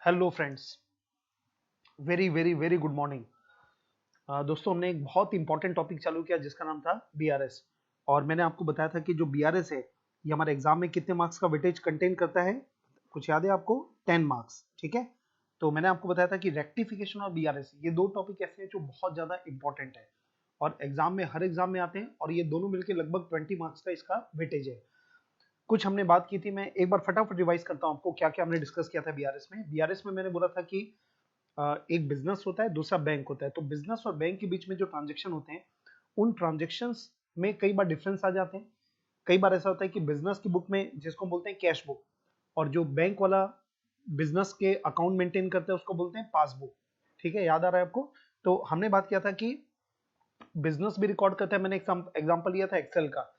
Hello friends, very very very good morning. दोस्तों, हमने एक बहुत इंपॉर्टेंट टॉपिक चालू किया जिसका नाम था बीआरएस। और मैंने आपको बताया था कि जो बीआरएस है ये हमारे एग्जाम में कितने मार्क्स का वेटेज कंटेन करता है। कुछ याद है आपको? 10 मार्क्स। ठीक है, तो मैंने आपको बताया था कि रेक्टिफिकेशन और बीआरएस ये दो टॉपिक ऐसे हैं जो बहुत ज्यादा इंपॉर्टेंट है और एग्जाम में हर एग्जाम में आते हैं और ये दोनों मिलकर लगभग 20 मार्क्स का इसका वेटेज है। कुछ हमने बात की थी, मैं एक बार फटाफट रिवाइज करता हूँ आपको क्या क्या हमने डिस्कस किया था बीआरएस में। बीआरएस में मैंने बोला था कि एक बिजनेस होता है, दूसरा बैंक होता है। तो बिजनेस और बैंक के बीच में जो ट्रांजेक्शन होते हैं उन ट्रांजेक्शन्स में कई बार डिफरेंस आ जाते हैं। कई बार ऐसा होता है कि बिजनेस की बुक में जिसको बोलते हैं कैश बुक और जो बैंक वाला बिजनेस के अकाउंट मेंटेन करता है उसको बोलते हैं पासबुक। ठीक है, याद आ रहा है आपको? तो हमने बात किया था कि बिजनेस भी रिकॉर्ड करता है। मैंने एग्जांपल लिया था एक्सेल का।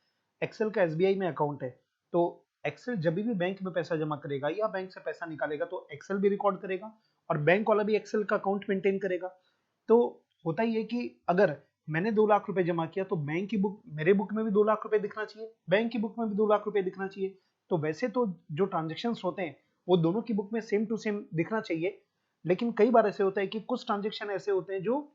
एक्सेल का एसबीआई में अकाउंट है, तो एक्सेल जब भी बैंक में पैसा जमा करेगा या बैंक से पैसा निकालेगा तो एक्सेल भी रिकॉर्ड करेगा और बैंक वाला भी एक्सेल का अकाउंट मेंटेन करेगा। तो होता ही है कि अगर मैंने 2 लाख रुपए जमा किया तो बैंक की बुक, मेरे बुक में भी 2 लाख रुपए दिखना चाहिए, बैंक की बुक में भी 2 लाख रुपए दिखना चाहिए। तो वैसे तो जो ट्रांजेक्शन होते हैं वो दोनों की बुक में सेम टू सेम दिखना चाहिए, लेकिन कई बार ऐसे होता है कि कुछ ट्रांजेक्शन ऐसे होते हैं जो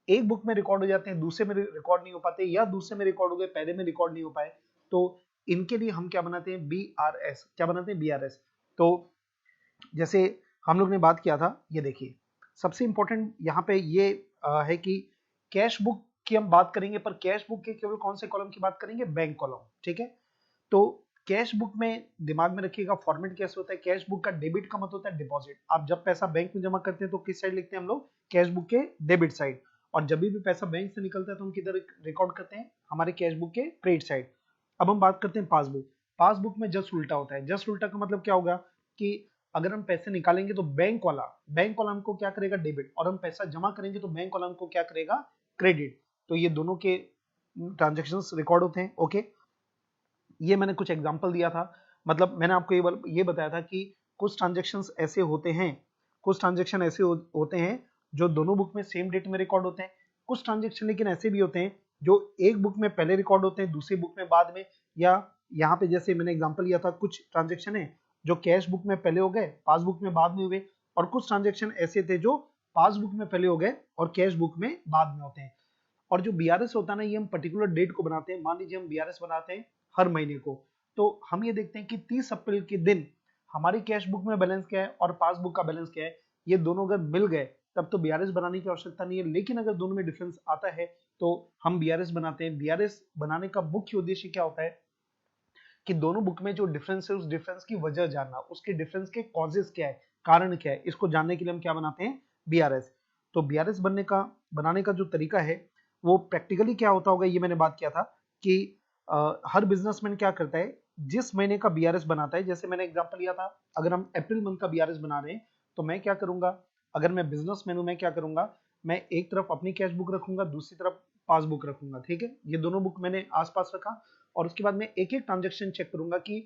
एक बुक में रिकॉर्ड हो जाते हैं, दूसरे में रिकॉर्ड नहीं हो पाते, या दूसरे में रिकॉर्ड हो गए पहले में रिकॉर्ड नहीं हो पाए। तो इनके लिए हम क्या बनाते हैं? बीआरएस। क्या बनाते हैं? बीआरएस। तो जैसे हम लोग ने बात किया था, ये देखिए सबसे इंपॉर्टेंट यहाँ पे ये है कि कैश बुक की हम बात करेंगे, पर कैश बुक के केवल कौन से कॉलम की बात करेंगे? Bank column. ठीक है, तो कैश बुक में दिमाग में रखिएगा फॉर्मेट कैसे होता है। कैश बुक का डेबिट का मतलब होता है डिपॉजिट। आप जब पैसा बैंक में जमा करते हैं तो किस साइड लिखते हैं हम लोग? कैश बुक के डेबिट साइड। और जब भी पैसा बैंक से निकलता है तो हम किधर रिकॉर्ड करते हैं? हमारे कैश बुक के क्रेडिट साइड। अब हम बात करते हैं पासबुक। पासबुक में जस्ट उल्टा होता है। जस्ट उल्टा का मतलब क्या होगा कि अगर हम पैसे निकालेंगे तो बैंक वाला हमको क्या करेगा? डेबिट। और हम पैसा जमा करेंगे तो बैंक वाला हमको क्या करेगा? क्रेडिट। तो ये दोनों के ट्रांजेक्शन्स रिकॉर्ड होते हैं। ओके, ये मैंने कुछ एग्जांपल दिया था। मतलब मैंने आपको ये बताया था कि कुछ ट्रांजेक्शन्स ऐसे होते हैं, कुछ ट्रांजेक्शन ऐसे होते हैं जो दोनों बुक में सेम डेट में रिकॉर्ड होते हैं। कुछ ट्रांजेक्शन लेकिन ऐसे भी होते हैं जो एक बुक में पहले रिकॉर्ड होते हैं, दूसरी बुक में बाद में। या यहाँ पे जैसे मैंने एग्जांपल लिया था, कुछ ट्रांजेक्शन है जो कैश बुक में पहले हो गए, पासबुक में बाद में हुए। और कुछ ट्रांजेक्शन ऐसे थे जो पासबुक में पहले हो गए और कैश बुक में बाद में होते हैं। और जो बीआरएस होता है ना, ये हम पर्टिकुलर डेट को बनाते हैं। मान लीजिए हम बीआरएस बनाते हैं हर महीने को, तो हम ये देखते हैं कि 30 अप्रैल के दिन हमारी कैश बुक में बैलेंस क्या है और पासबुक का बैलेंस क्या है। ये दोनों अगर मिल गए तब तो बीआरएस बनाने की आवश्यकता नहीं है, लेकिन अगर दोनों में डिफरेंस आता है तो हम बीआरएस बनाते हैं। बीआरएस बनाने का मुख्य उद्देश्य क्या होता है कि दोनों बुक में जो डिफरेंस है उस डिफरेंस की वजह जानना, उसके डिफरेंस के कॉजेस क्या है, कारण क्या है, इसको जानने के लिए हम क्या बनाते हैं? बीआरएस। तो बीआरएस बनाने का जो तरीका है वो प्रैक्टिकली क्या होता होगा, ये मैंने बात किया था कि हर बिजनेसमैन क्या करता है, जिस महीने का बीआरएस बनाता है। जैसे मैंने एग्जांपल लिया था, अगर हम अप्रैल मंथ का बीआरएस बना रहे हैं तो मैं क्या करूंगा? अगर मैं बिजनेसमैन हूं, मैं क्या करूंगा? मैं एक तरफ अपनी कैश बुक रखूंगा, दूसरी तरफ पासबुक रखूंगा। ठीक है, ये दोनों बुक मैंने आसपास रखा और उसके बाद मैं एक एक ट्रांजेक्शन चेक करूंगा कि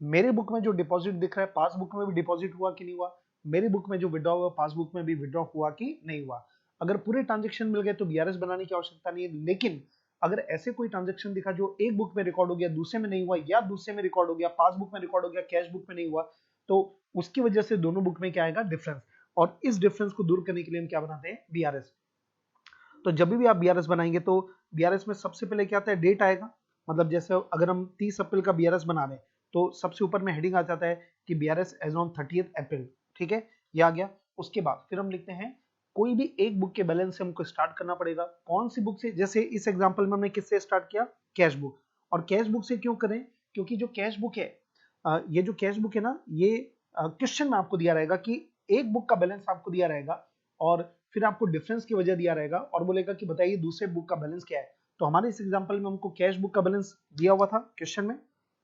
मेरे बुक में जो डिपॉजिट दिख रहा है पासबुक में भी डिपॉजिट हुआ कि नहीं हुआ, मेरे बुक में जो विड्रॉ हुआ पासबुक में भी विड्रॉ हुआ कि नहीं हुआ। अगर पूरे ट्रांजेक्शन मिल गए तो बीआरएस बनाने की आवश्यकता नहीं है, लेकिन अगर ऐसे कोई ट्रांजेक्शन दिखा जो एक बुक में रिकॉर्ड हो गया दूसरे में नहीं हुआ, या दूसरे में रिकॉर्ड हो गया पासबुक में रिकॉर्ड हो गया कैश बुक में नहीं हुआ, तो उसकी वजह से दोनों बुक में क्या आएगा? डिफरेंस। और इस डिफरेंस को दूर करने के लिए हम क्या बनाते हैं? बीआरएस। तो जब भी आप बीआरएस बनाएंगे तो बीआरएस में सबसे पहले क्या आता है? डेट आएगा। मतलब जैसे अगर हम 30 अप्रैल का बीआरएस बना रहे हैं तो सबसे ऊपर में हेडिंग आ जाता है कि बीआरएस एज ऑन 30 अप्रैल। ठीक है, ये आ गया। उसके बाद फिर हम लिखते हैं कोई भी एक बुक के बैलेंस से हमको स्टार्ट करना पड़ेगा। कौन सी बुक से? जैसे इस एग्जांपल में हमने किससे स्टार्ट किया? Cash book. और कैश बुक से क्यों करें? क्योंकि जो कैश बुक है, ये जो कैश बुक है ना, ये क्वेश्चन में आपको दिया रहेगा कि एक बुक का बैलेंस आपको दिया रहेगा और फिर आपको डिफरेंस की वजह दिया रहेगा और बोलेगा कि बताइए दूसरे बुक का बैलेंस क्या है। तो हमारे इस एग्जांपल में हमको कैश बुक का बैलेंस दिया हुआ था क्वेश्चन में।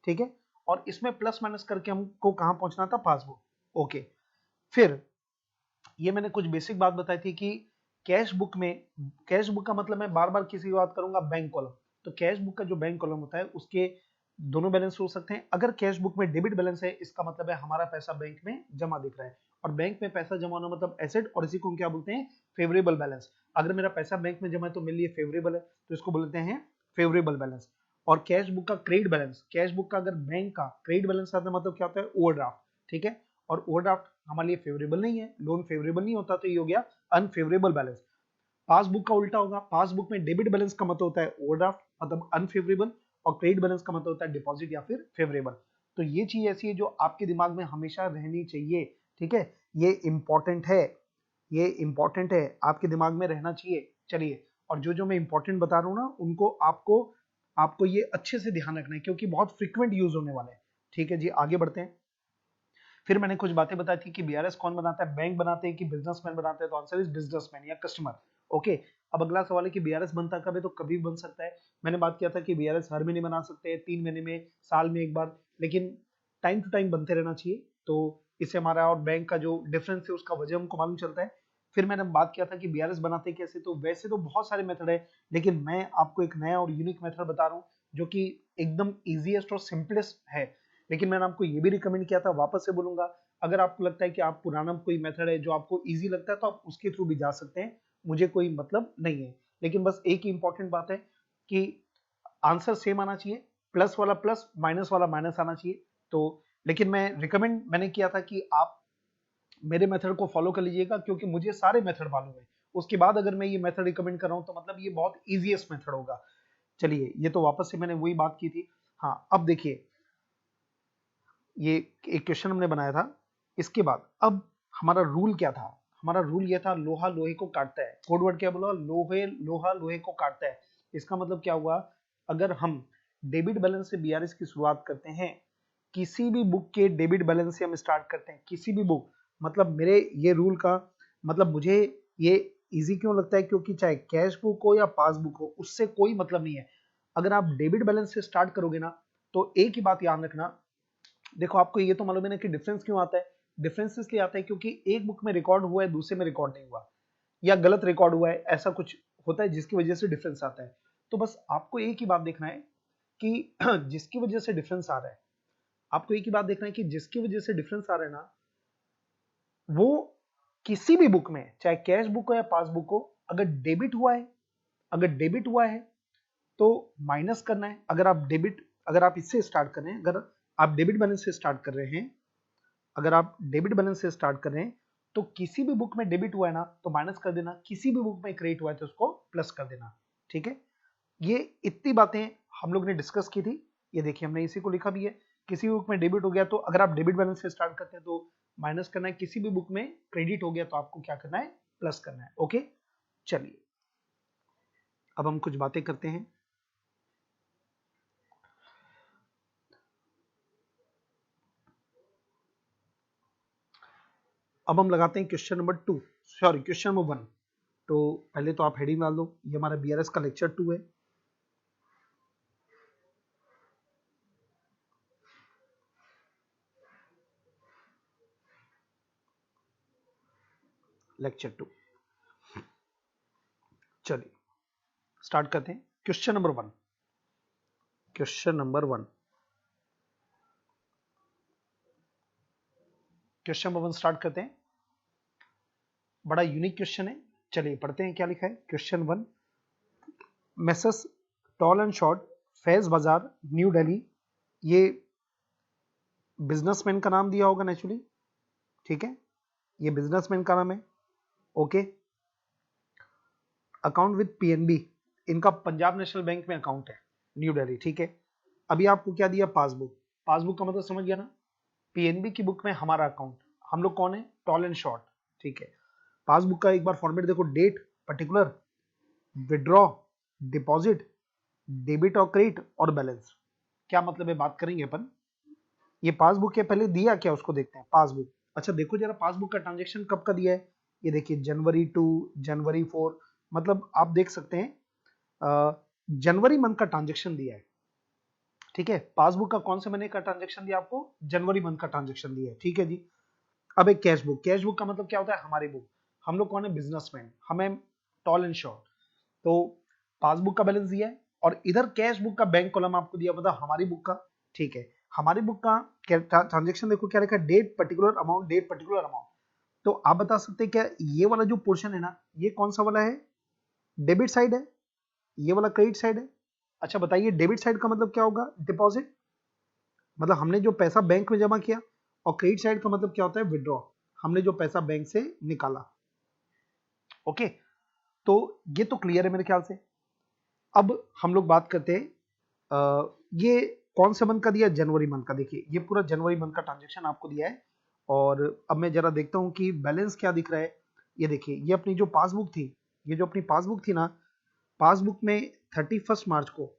ठीक है, और इसमें प्लस माइनस करके हमको कहां पहुंचना था? पासबुक। ओके, फिर ये मैंने कुछ बेसिक बात बताई थी कि कैश बुक में, कैश बुक का मतलब मैं बार बार किसी की बात करूंगा, बैंक कॉलम। तो कैश बुक का जो बैंक कॉलम होता है उसके दोनों बैलेंस हो सकते हैं। अगर कैश बुक में डेबिट बैलेंस है इसका मतलब है हमारा पैसा बैंक में जमा दिख रहा है, और बैंक में पैसा जमा होना मतलब एसेट, और इसी को हम क्या बोलते हैं? Favourable balance. अगर मेरा पैसा बैंक में जमा है तो मेरे लिए फेवरेबल है, तो इसको बोलते हैं फेवरेबल बैलेंस। और कैश बुक का क्रेडिट बैलेंस, कैश बुक का अगर बैंक का क्रेडिट बैलेंस आता है मतलब क्या होता है? ओवरड्राफ्ट। ठीक है, और ओवरड्राफ्ट हमारे लिए फेवरेबल नहीं है, लोन फेवरेबल नहीं होता तो ये हो गया अनफेवरेबल बैलेंस। पासबुक का उल्टा होगा, पासबुक में डेबिट बैलेंस का मतलब होता है ओवरड्राफ्ट मतलब अनफेवरेबल, और क्रेडिट बैलेंस का मतलब होता है डिपॉजिट या फिर फेवरेबल। तो ये चीज ऐसी है जो आपके दिमाग में हमेशा रहनी चाहिए, ठीक है, ये इंपॉर्टेंट है, ये इंपॉर्टेंट है, आपके दिमाग में रहना चाहिए। चलिए, और जो जो मैं इंपॉर्टेंट बता रहा हूँ ना उनको आपको आपको ये अच्छे से ध्यान रखना है क्योंकि बहुत फ्रीक्वेंट यूज होने वाला है। ठीक है जी, आगे बढ़ते हैं। फिर मैंने कुछ बातें बताई थी कि बीआरएस कौन बनाता है, बैंक बनाते हैं कि बिजनेसमैन बनाते हैं, तो आंसर इज बिजनेसमैन या कस्टमर। ओके, अब अगला सवाल है कि बीआरएस बनता कब है, तो कभी भी बन सकता है। मैंने बात किया था कि बीआरएस हर महीने बना सकते हैं, 3 महीने में, साल में एक बार, लेकिन टाइम टू टाइम बनते रहना चाहिए। तो इससे हमारा और बैंक का जो डिफरेंस है उसका वजह हमको मालूम चलता है। फिर मैंने बात किया था कि बीआरएस बनाते कैसे, तो वैसे तो बहुत सारे मेथड है, लेकिन मैं आपको एक नया और यूनिक मेथड बता रहा हूँ जो कि एकदम इजीएस्ट और सिंपलेस्ट है। लेकिन मैंने आपको ये भी रिकमेंड किया था, वापस से बोलूंगा, अगर आपको लगता है कि आप पुराना कोई मेथड है जो आपको इजी लगता है तो आप उसके थ्रू भी जा सकते हैं, मुझे कोई मतलब नहीं है। लेकिन बस एक ही इंपॉर्टेंट बात है कि आंसर सेम आना चाहिए, प्लस वाला प्लस, माइनस वाला माइनस आना चाहिए। तो लेकिन मैं रिकमेंड मैंने किया था कि आप मेरे मेथड को फॉलो कर लीजिएगा क्योंकि मुझे सारे मेथड मालूम है। उसके बाद अगर मैं ये मेथड रिकमेंड कर रहा हूं तो मतलब ये बहुत इजीएस्ट मेथड होगा। चलिए, ये तो वापस से मैंने वही बात की थी। हाँ, अब देखिए, ये एक क्वेश्चन हमने बनाया था, इसके बाद अब हमारा रूल क्या था, हमारा रूल ये था लोहा लोहे को काटता है। कोडवर्ड क्या बोला, लोहा लोहे को काटता है। इसका मतलब क्या हुआ, अगर हम डेबिट बैलेंस से बीआरएस की शुरुआत करते हैं, किसी भी बुक के डेबिट बैलेंस से हम स्टार्ट करते हैं, किसी भी बुक, मतलब मेरे ये रूल का मतलब मुझे ये इजी क्यों लगता है, क्योंकि चाहे कैश बुक हो या पासबुक हो उससे कोई मतलब नहीं है। अगर आप डेबिट बैलेंस से स्टार्ट करोगे ना तो एक ही बात याद रखना, देखो आपको ये तो मालूम है ना कि डिफरेंस क्यों आता है, डिफरेंस इसलिए आता है क्योंकि एक बुक में रिकॉर्ड हुआ है दूसरे में रिकॉर्ड नहीं हुआ, या गलत रिकॉर्ड हुआ है, ऐसा कुछ होता है जिसकी वजह से डिफरेंस आता है। तो बस आपको एक ही बात देखना है कि जिसकी वजह से डिफरेंस आ रहा है, आपको एक ही बात देखना है कि जिसकी वजह से डिफरेंस आ रहा है ना, वो किसी भी बुक में, चाहे कैश बुक हो या पासबुक हो, अगर डेबिट हुआ है, अगर डेबिट हुआ है तो माइनस करना है। अगर आप इससे स्टार्ट कर रहे हैं, अगर आप डेबिट बैलेंस से स्टार्ट कर रहे हैं, अगर आप डेबिट बैलेंस से स्टार्ट कर रहे हैं तो किसी भी बुक में डेबिट हुआ है ना तो माइनस कर देना, किसी भी बुक में क्रेडिट हुआ है तो उसको प्लस कर देना। ठीक है, ये इतनी बातें हम लोग ने डिस्कस की थी। ये देखिए हमने इसी को लिखा भी है, किसी भी बुक में डेबिट हो गया तो अगर आप डेबिट बैलेंस से स्टार्ट करते हैं तो माइनस करना है, किसी भी बुक में क्रेडिट हो गया तो आपको क्या करना है, प्लस करना है। ओके, चलिए अब हम कुछ बातें करते हैं। अब हम लगाते हैं question number 2, sorry question number 1। तो पहले तो आप हेडिंग डाल दो, ये हमारा बीआरएस का लेक्चर 2 है। लेक्चर 2, चलिए स्टार्ट करते हैं। Question number 1, question number 1, question number 1 start करते हैं। बड़ा यूनिक क्वेश्चन है, चलिए पढ़ते हैं क्या लिखा है। Question 1, Messrs tall and short, Faiz बाजार, न्यू दिल्ली, ये बिजनेसमैन का नाम दिया होगा नेचुरली, ठीक है, ये बिजनेसमैन का नाम है। ओके, अकाउंट विद पीएनबी, इनका पंजाब नेशनल बैंक में अकाउंट है, न्यू दिल्ली, ठीक है। अभी आपको क्या दिया, पासबुक, पासबुक का मतलब समझ गया ना, पीएनबी की बुक में हमारा अकाउंट, हम लोग कौन है, टॉल एंड शॉर्ट, ठीक है। पासबुक का एक बार फॉर्मेट देखो, date, particular, withdraw, deposit, debit और क्रेडिट और बैलेंस। क्या मतलब है, बात करेंगे अपन। ये पासबुक के पहले दिया क्या उसको देखते हैं, पासबुक। अच्छा देखो जरा पासबुक का ट्रांजेक्शन कब का दिया है, ये देखिए जनवरी 2, जनवरी 4, मतलब आप देख सकते हैं जनवरी मंथ का ट्रांजेक्शन दिया है, ठीक है। पासबुक का कौन से महीने का ट्रांजेक्शन दिया आपको, जनवरी मंथ का ट्रांजेक्शन दिया है, ठीक है जी। अब एक कैश बुक, कैश बुक का मतलब क्या होता है, हमारी बुक, हम लोग कौन है, बिजनेसमैन, हमें टॉल एंड शॉर्ट, तो पासबुक का बैलेंस दिया है और इधर कैश बुक का बैंक कॉलम आपको दिया, मतलब हमारी बुक का, ठीक है। हमारी बुक का ट्रांजेक्शन देखो क्या लिखा है, date particular amount, date particular amount. तो आप बता सकते हैं क्या ये वाला जो पोर्शन है ना, ये कौन सा वाला है, डेबिट साइड है, ये वाला क्रेडिट साइड है। अच्छा बताइए डेबिट साइड का मतलब क्या होगा, डिपॉजिट, मतलब हमने जो पैसा बैंक में जमा किया, और क्रेडिट साइड का मतलब क्या होता है, विड्रॉ, हमने जो पैसा बैंक से निकाला। ओके, तो ये तो क्लियर है मेरे ख्याल से। अब हम लोग बात करते हैं ये कौन से मंथ का दिया, जनवरी मंथ का। देखिए ये पूरा जनवरी मंथ का ट्रांजेक्शन आपको दिया है, और अब मैं जरा देखता हूं कि बैलेंस क्या दिख रहा है। ये देखिए, ये अपनी जो पासबुक थी, ये जो अपनी पासबुक थी ना, पासबुक में 31 मार्च को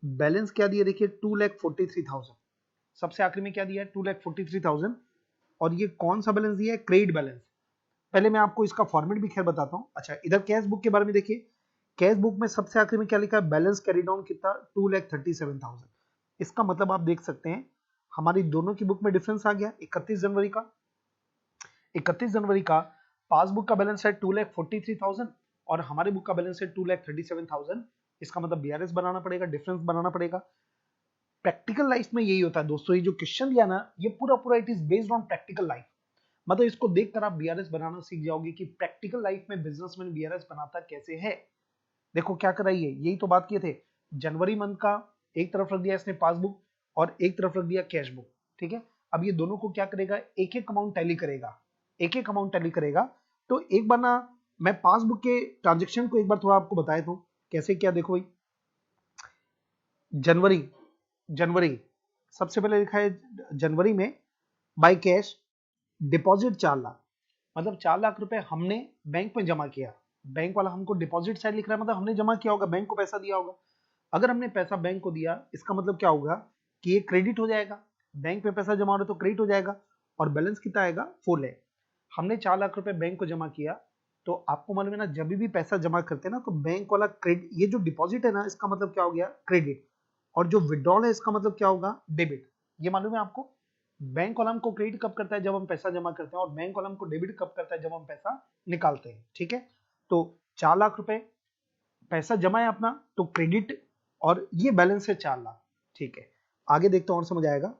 बैलेंस क्या दिया, देखिए 2,43,000। सबसे आखिरी में क्या दिया है, 2,43,000। और ये कौन सा बैलेंस दिया है, क्रेडिट बैलेंस। पहले मैं आपको इसका फॉर्मेट भी खैर बताता हूँ। अच्छा, इधर कैश बुक के बारे में देखिए, कैश बुक में सबसे आखिरी में क्या लिखा है, बैलेंस कैरी डाउन कितना, 2,37,000। इसका मतलब आप देख सकते हैं हमारी दोनों की बुक में डिफरेंस आ गया। 31 जनवरी का पासबुक का बैलेंस है 2,43,000 और हमारे बुक का बैलेंस है 2,37,000। इसका मतलब बीआरएस बनाना पड़ेगा, डिफरेंस बनाना पड़ेगा। प्रैक्टिकल लाइफ में यही होता है दोस्तों, ये जो क्वेश्चन दिया ना, ये पूरा पूरा it is based on practical life. मतलब इसको देखकर आप बीआरएस बनाना सीख जाओगे कि प्रैक्टिकल लाइफ में बिजनेसमैन बीआरएस बनाता कैसे है। देखो क्या कराइए, यही तो बात किए थे। जनवरी मंथ का एक तरफ रख दिया इसने पासबुक, और एक तरफ रख दिया कैश बुक। ठीक है, अब ये दोनों को क्या करेगा, एक एक अमाउंट टैली करेगा, एक एक अमाउंट टैली करेगा। तो एक बार ना मैं पासबुक के ट्रांजेक्शन को एक बार थोड़ा आपको बताया था कैसे क्या। देखो भाई, जनवरी जनवरी सबसे पहले लिखा है जनवरी में बाय कैश डिपॉजिट 4 लाख, मतलब 4 लाख रुपए हमने बैंक में जमा किया। बैंक वाला हमको डिपॉजिट साइड लिख रहा है, मतलब हमने जमा किया होगा, बैंक को पैसा दिया होगा। अगर हमने पैसा बैंक को दिया, इसका मतलब क्या होगा कि ये क्रेडिट हो जाएगा। बैंक में पैसा जमा हो रहा है तो क्रेडिट हो जाएगा, और बैलेंस कितना आएगा, फुल है। हमने 4 लाख रुपए बैंक को जमा किया, तो आपको मालूम है ना, जब भी पैसा जमा करते हैं ना, तो बैंक वाला क्रेडिट, ये जो डिपॉजिट है ना, इसका मतलब क्या हो गया, क्रेडिट। और जो विड्रॉल है, इसका मतलब क्या होगा, डेबिट। ये मालूम है आपको। बैंक वाला हमको क्रेडिट कब करता है, जब हम पैसा जमा करते हैं, और बैंक वाला हमको डेबिट कब करता है, जब हम पैसा निकालते हैं। ठीक है, तो 4 लाख रुपए पैसा जमा है अपना, तो क्रेडिट, और ये बैलेंस है 4 लाख। ठीक है, आगे देखते हैं और समझ आएगा।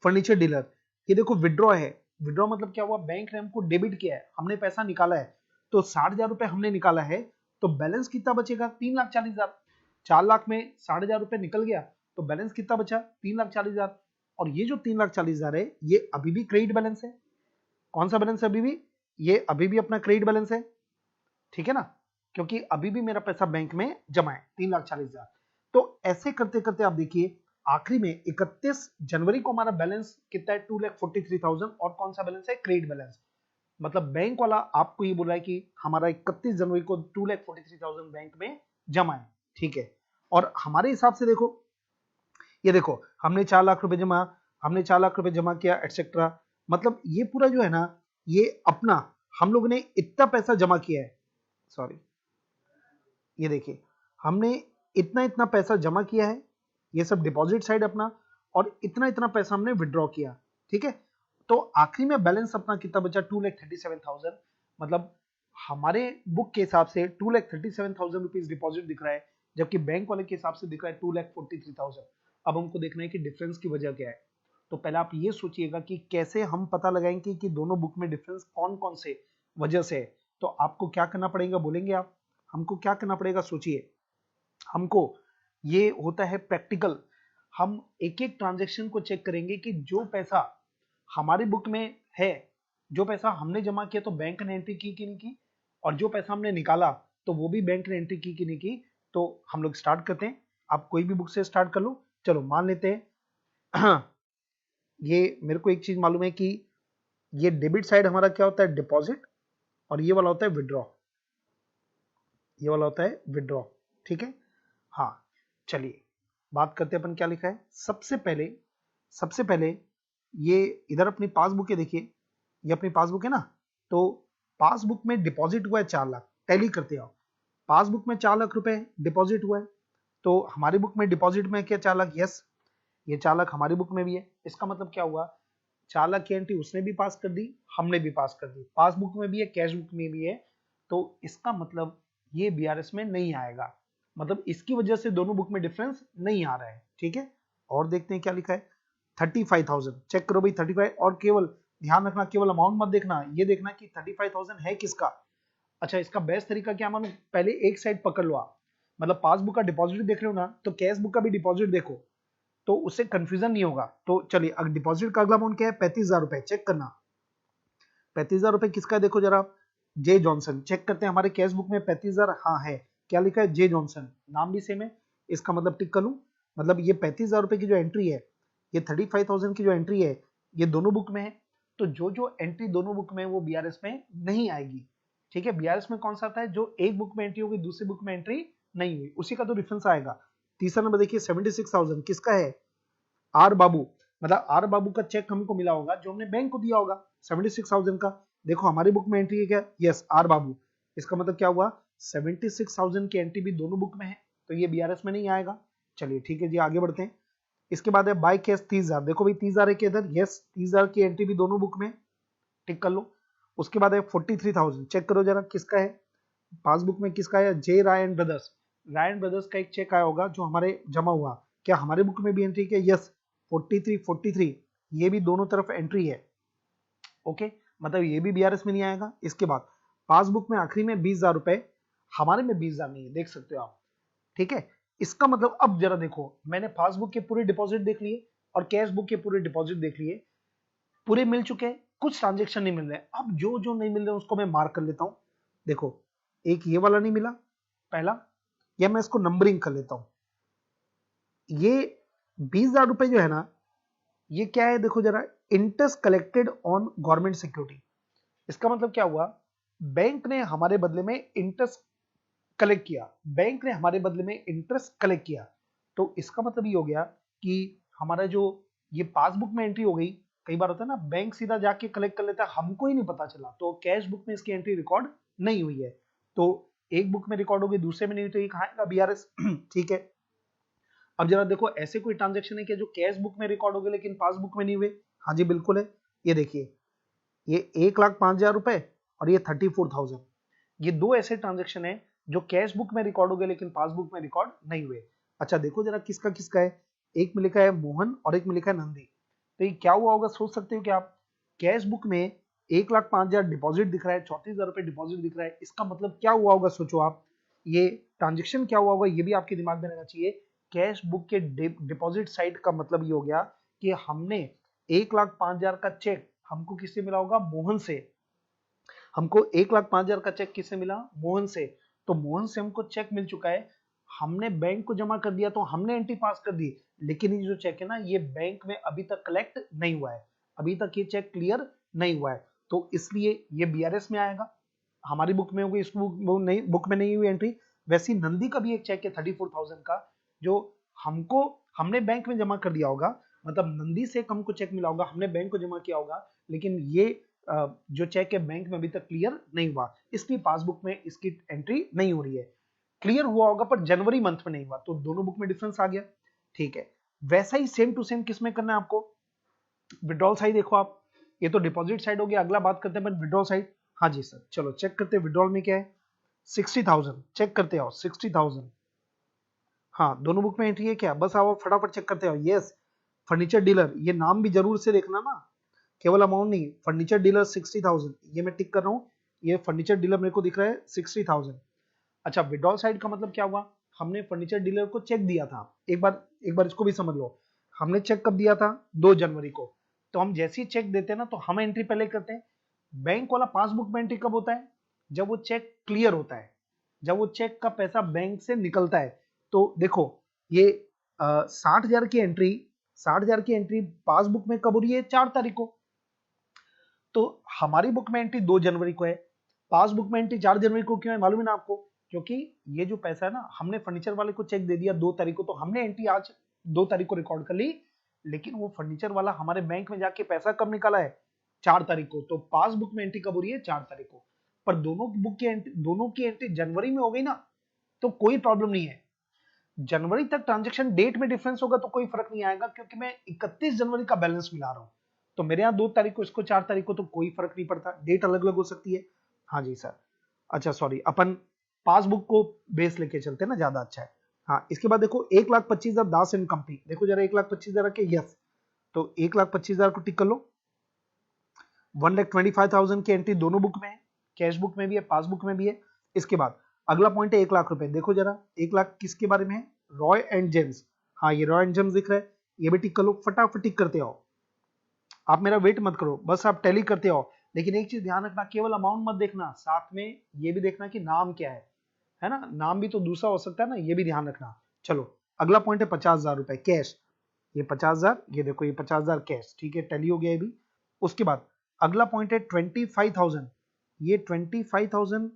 फर्नीचर डीलर, ये देखो विड्रॉ है। विड्रॉ मतलब क्या हुआ, बैंक ने हमको डेबिट किया है, हमने पैसा निकाला है, तो 60,000 रुपए हमने निकाला है, तो बैलेंस कितना बचेगा, 3,40,000। 4 लाख में 60,000 रुपए निकल गया, तो बैलेंस कितना बचा, 3,40,000। और ये जो 3,40,000 है, ये अभी भी क्रेडिट बैलेंस है। कौन सा बैलेंस है, अभी भी, ये अभी भी अपना क्रेडिट बैलेंस है। ठीक है ना, क्योंकि अभी भी मेरा पैसा बैंक में जमा है 3,40,000। तो ऐसे करते करते आप देखिए, आखिरी में 31 जनवरी को हमारा बैलेंस कितना है, 2,43,000। और कौन सा बैलेंस है, क्रेडिट बैलेंस। मतलब बैंक वाला आपको ये बोल रहा है कि हमारा 31 जनवरी को 2,43,000 बैंक में जमा है। ठीक है, और हमारे हिसाब से देखो, ये देखो हमने 4 लाख रुपए जमा, हमने 4 लाख रुपए जमा किया एटसेट्रा। मतलब ये पूरा जो है ना, ये अपना, हम लोग ने इतना पैसा जमा किया है, सॉरी, ये देखिए हमने इतना इतना पैसा जमा किया है, ये सब डिपॉजिट साइड अपना, और इतना इतना पैसा हमने विड्रॉ किया। ठीक है, तो आखिरी में बैलेंस अपना कितना बचा, 2,37,000। मतलब हमारे बुक के हिसाब से 2,37,000 रुपीज डिपॉजिट दिख रहा है, जबकि बैंक वाले के हिसाब से दिख रहा है 2,43,000। अब हमको देखना है कि डिफरेंस की वजह क्या है। तो पहले आप ये सोचिएगा कि कैसे हम पता लगाएंगे कि दोनों बुक में डिफरेंस कौन कौन से वजह से है। तो आपको क्या करना पड़ेगा, बोलेंगे आप, हमको क्या करना पड़ेगा, सोचिए। हमको, ये होता है प्रैक्टिकल, हम एक एक ट्रांजेक्शन को चेक करेंगे कि जो पैसा हमारी बुक में है, जो पैसा हमने जमा किया तो बैंक ने एंट्री की कि नहीं की, और जो पैसा हमने निकाला तो वो भी बैंक ने एंट्री की कि नहीं की। तो हम लोग स्टार्ट करते हैं, आप कोई भी बुक से स्टार्ट कर लो। चलो मान लेते हैं ये मेरे को एक चीज मालूम है कि ये डेबिट साइड हमारा क्या होता है, डिपॉजिट, और ये वाला होता है विड्रॉ, ये वाला होता है विड्रॉ। ठीक है, हाँ, चलिए बात करते हैं अपन क्या लिखा है। सबसे पहले ये इधर अपनी पासबुक है, देखिए ये अपनी पासबुक है ना, तो पासबुक में डिपॉजिट हुआ है 4 लाख। टैली करते आओ, पासबुक में 4 लाख रुपए डिपॉजिट हुआ है, तो हमारी बुक में डिपॉजिट में क्या 4 लाख, यस, ये 4 लाख हमारी बुक में भी है। इसका मतलब क्या हुआ, 4 लाख की एंट्री उसने भी पास कर दी, हमने भी पास कर दी, पासबुक में भी है, कैश बुक में भी है। तो इसका मतलब ये बीआरएस में नहीं आएगा, मतलब इसकी वजह से दोनों बुक में डिफरेंस नहीं आ रहा है। ठीक है, और देखते हैं क्या लिखा है, 35,000। चेक करो भाई 35, और केवल ध्यान रखना, केवल अमाउंट मत देखना, ये देखना कि 35,000 है किसका। अच्छा, इसका बेस्ट तरीका क्या मालूम, पहले एक साइड पकड़ लो आप, मतलब पासबुक का डिपॉजिट देख रहे हो ना, तो कैश बुक का भी डिपॉजिट देखो, तो उससे कंफ्यूजन नहीं होगा। तो चलिए, अगर डिपॉजिट का अगला अमाउंट क्या है, 35,000 रुपए, चेक करना। ₹35,000 किसका है देखो जरा, जे जॉनसन। चेक करते हैं हमारे कैश बुक में 35,000, हाँ है। क्या लिखा है, जे जॉनसन, नाम भी सेम है, इसका मतलब टिक कर लूं। मतलब ये ₹35,000 की जो एंट्री है, ये 35,000 की जो एंट्री है, ये दोनों बुक में है। तो जो जो एंट्री दोनों बुक में है वो बीआरएस में नहीं आएगी। ठीक है, बीआरएस में कौन सा आता है, जो एक बुक में एंट्री होगी दूसरी बुक में एंट्री नहीं हुई, उसी का तो डिफरेंस आएगा। तीसरा नंबर देखिए 76,000 किसका है, आर बाबू। मतलब आर बाबू का चेक हमको मिला होगा जो हमने बैंक को दिया होगा 76,000 का। देखो हमारी बुक में एंट्री है क्या, यस आर बाबू। इसका मतलब क्या हुआ, 76,000 की एंट्री भी दोनों बुक में है, तो ये बीआरएस में नहीं आएगा। चलिए ठीक है जी, आगे बढ़ते हैं। इसके बाद है बाय कैश 30,000। देखो भाई 30,000 है किधर, यस 30,000 की एंट्री भी दोनों बुक में, टिक कर लो। उसके बाद है 43,000, चेक करो जरा किसका है, पासबुक में किसका है, J Rai and brothers. Rai and brothers का एक चेक आया होगा जो हमारे जमा हुआ, क्या हमारे बुक में भी एंट्री है, यस 43 ये भी दोनों तरफ एंट्री है। ओके, मतलब ये भी बीआरएस में नहीं आएगा। इसके बाद पासबुक में आखिरी में 20,000 रुपए, हमारे में 20,000 नहीं है, देख सकते हो आप। ठीक है, इसका मतलब अब जरा देखो, मैंने पासबुक के पूरे डिपॉजिट देख लिए और कैश बुक के पूरे डिपॉजिट देख लिए, पूरे मिल चुके हैं, कुछ ट्रांजेक्शन नहीं मिल रहे। अब जो जो नहीं मिल रहे उसको मैं मार्क कर लेता हूं। देखो एक ये वाला नहीं मिला पहला, या मैं इसको नंबरिंग कर लेता हूं। ये 20,000 रुपए जो है ना, ये क्या है देखो जरा, interest collected on government security. इसका मतलब क्या हुआ, बैंक ने हमारे बदले में इंटरेस्ट कलेक्ट किया, बैंक ने हमारे बदले में इंटरेस्ट कलेक्ट किया। तो इसका मतलब ये हो गया कि हमारा जो ये पासबुक में एंट्री हो गई, कई बार होता है ना बैंक सीधा जाके कलेक्ट कर लेता है, हमको ही नहीं पता चला, तो कैश बुक में इसकी एंट्री रिकॉर्ड नहीं हुई है। तो एक बुक में रिकॉर्ड होगी दूसरे में नहीं हुई, तो ये कहाँ आएगा, बीआरएस। ठीक है, अब जरा देखो ऐसे कोई ट्रांजेक्शन है कि जो कैश बुक में रिकॉर्ड हो गए लेकिन पासबुक में नहीं हुए, हाँ जी बिल्कुल है। ये देखिए, ये 1,05,000 रुपए और ये 34,000, ये दो ऐसे ट्रांजेक्शन है जो कैश बुक में रिकॉर्ड हो गए लेकिन पासबुक में रिकॉर्ड नहीं हुए। अच्छा देखो जरा किसका किसका है, एक में लिखा है मोहन और एक में लिखा है नंदी। तो ये क्या हुआ होगा, सोच सकते हो कि आप, कैश बुक में 1,05,000 डिपॉजिट दिख रहा है, 34,000 रुपए डिपॉजिट दिख रहा है, इसका मतलब क्या हुआ होगा, सोचो आप, ये ट्रांजेक्शन क्या हुआ होगा, ये भी आपके दिमाग में रहना चाहिए। कैश बुक के डिपॉजिट साइड का मतलब ये हो गया कि हमने 1,05,000 का चेक हमको किससे मिला होगा, मोहन से। हमको 1,05,000 का चेक किससे मिला, मोहन से। तो मोहन से हमको चेक मिल चुका है, हमने बैंक को जमा कर दिया तो हमने एंट्री पास कर दी, लेकिन ये जो चेक है ना, ये बैंक में अभी तक कलेक्ट नहीं हुआ है, अभी तक ये चेक क्लियर नहीं हुआ है, तो इसलिए ये बीआरएस में आएगा। हमारी बुक में होगी, इस बुक में नहीं हुई एंट्री। वैसे नंदी का भी एक चेक है 34,000 का, जो हमने बैंक में जमा कर दिया होगा, मतलब नंदी से हमको चेक मिला होगा, हमने बैंक को जमा किया होगा, लेकिन ये जो चेक है बैंक में अभी तक क्लियर नहीं हुआ, इसलिए पासबुक में इसकी एंट्री नहीं हो रही है। क्लियर हुआ होगा पर जनवरी मंथ में नहीं हुआ, तो दोनों बुक में डिफरेंस आ गया। ठीक है, वैसा ही सेम टू सेम किसमें करना है आपको, विड्रॉल साइड देखो आप, ये तो डिपॉजिट साइड हो गया, अगला बात करते हैं विड्रॉल साइड। हाँ जी सर, चलो चेक करते हैं विड्रॉल में क्या है, 60,000 चेक करते हो, 60,000, हाँ दोनों बुक में एंट्री है क्या, बस आओ फटाफट चेक करते हो। यस फर्नीचर डीलर, ये नाम भी जरूर से देखना ना, केवल अमाउंट नहीं, फर्नीचर डीलर 60,000, ये मैं टिक कर रहा हूँ, ये फर्नीचर डीलर मेरे को दिख रहा है 60,000। अच्छा विड्रॉल साइड का मतलब क्या हुआ, हमने फर्नीचर डीलर को चेक दिया था, एक बार इसको भी समझ लो, हमने चेक कब दिया था, 2 जनवरी को। तो हम जैसे ही चेक देते हैं ना, तो हम एंट्री पहले करते हैं। बैंक वाला पासबुक में एंट्री कब होता है, जब वो चेक क्लियर होता है, जब वो चेक का पैसा बैंक से निकलता है। तो देखो ये 60,000 की एंट्री, 60,000 की एंट्री पासबुक में कब हो रही है, 4 तारीख को। तो हमारी बुक में एंट्री 2 जनवरी को है, पासबुक में एंट्री 4 जनवरी को क्यों है मालूम है ना आपको, क्योंकि ये जो पैसा है ना, हमने फर्नीचर वाले को चेक दे दिया 2 तारीख को, तो हमने एंट्री आज 2 तारीख को रिकॉर्ड कर ली, लेकिन वो फर्नीचर वाला हमारे बैंक में जाके पैसा कब निकाला है, 4 तारीख को। तो पासबुक में एंट्री कब हो रही है, 4 तारीख को। पर दोनों की एंट्री जनवरी में हो गई ना, तो कोई प्रॉब्लम नहीं है। जनवरी तक ट्रांजेक्शन डेट में डिफरेंस होगा तो कोई फर्क नहीं आएगा, क्योंकि मैं 31 जनवरी का बैलेंस मिला रहा हूं, तो मेरे यहाँ 2 तारीख को, इसको 4 तारीख को, तो कोई फर्क नहीं पड़ता, डेट अलग अलग हो सकती है। हाँ जी सर, अच्छा सॉरी, अपन पासबुक को बेस लेके चलते हैं ना, ज्यादा अच्छा है। हाँ इसके बाद देखो 1,25,000 दास एंड कंपनी, देखो जरा 1,25,000 के, यस, तो 1,25,000 को टिक कर लो। 1,25,000 की एंट्री दोनों बुक में है, कैश बुक में भी है, पासबुक में भी है। इसके बाद अगला पॉइंट है 1,00,000 रुपए, देखो जरा 1,00,000 किसके बारे में है, रॉय एंड जेम्स। हाँ ये रॉय एंड जेम्स दिख रहा है, ये भी टिक कर लो, फटाफट टिक करते आओ, आप मेरा वेट मत करो, बस आप टैली करते आओ। लेकिन एक चीज ध्यान रखना, केवल अमाउंट मत देखना, साथ में ये भी देखना कि नाम क्या है ना, नाम भी तो दूसरा हो सकता है ना, ये भी ध्यान रखना। चलो अगला पॉइंट है 50,000 रुपए कैश। ये 50,000, ये देखो ये 50,000 कैश, ठीक है, टैली हो गया ये भी। उसके बाद अगला पॉइंट है 25,000। ये 25,000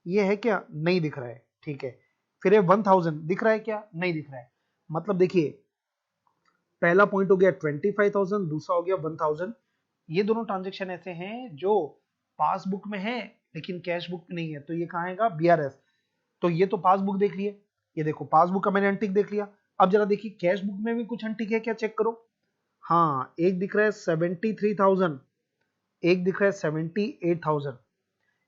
ये है क्या, नहीं दिख रहा है, ठीक है। फिर ये 1,000 दिख रहा है क्या, नहीं दिख रहा है। मतलब देखिए पहला पॉइंट हो गया 25,000, दूसरा हो गया 1,000। ये दोनों ट्रांजेक्शन ऐसे हैं जो पासबुक में है लेकिन कैश बुक में नहीं है, तो ये कहाँ आएगा, बीआरएस। तो ये तो पासबुक देख लिए, ये देखो पासबुक का मैंने अनटिक देख लिया। अब जरा देखिए कैश बुक में भी कुछ अनटिक है क्या, चेक करो। हाँ, एक दिख रहा है 73,000, एक दिख रहा है 78,000।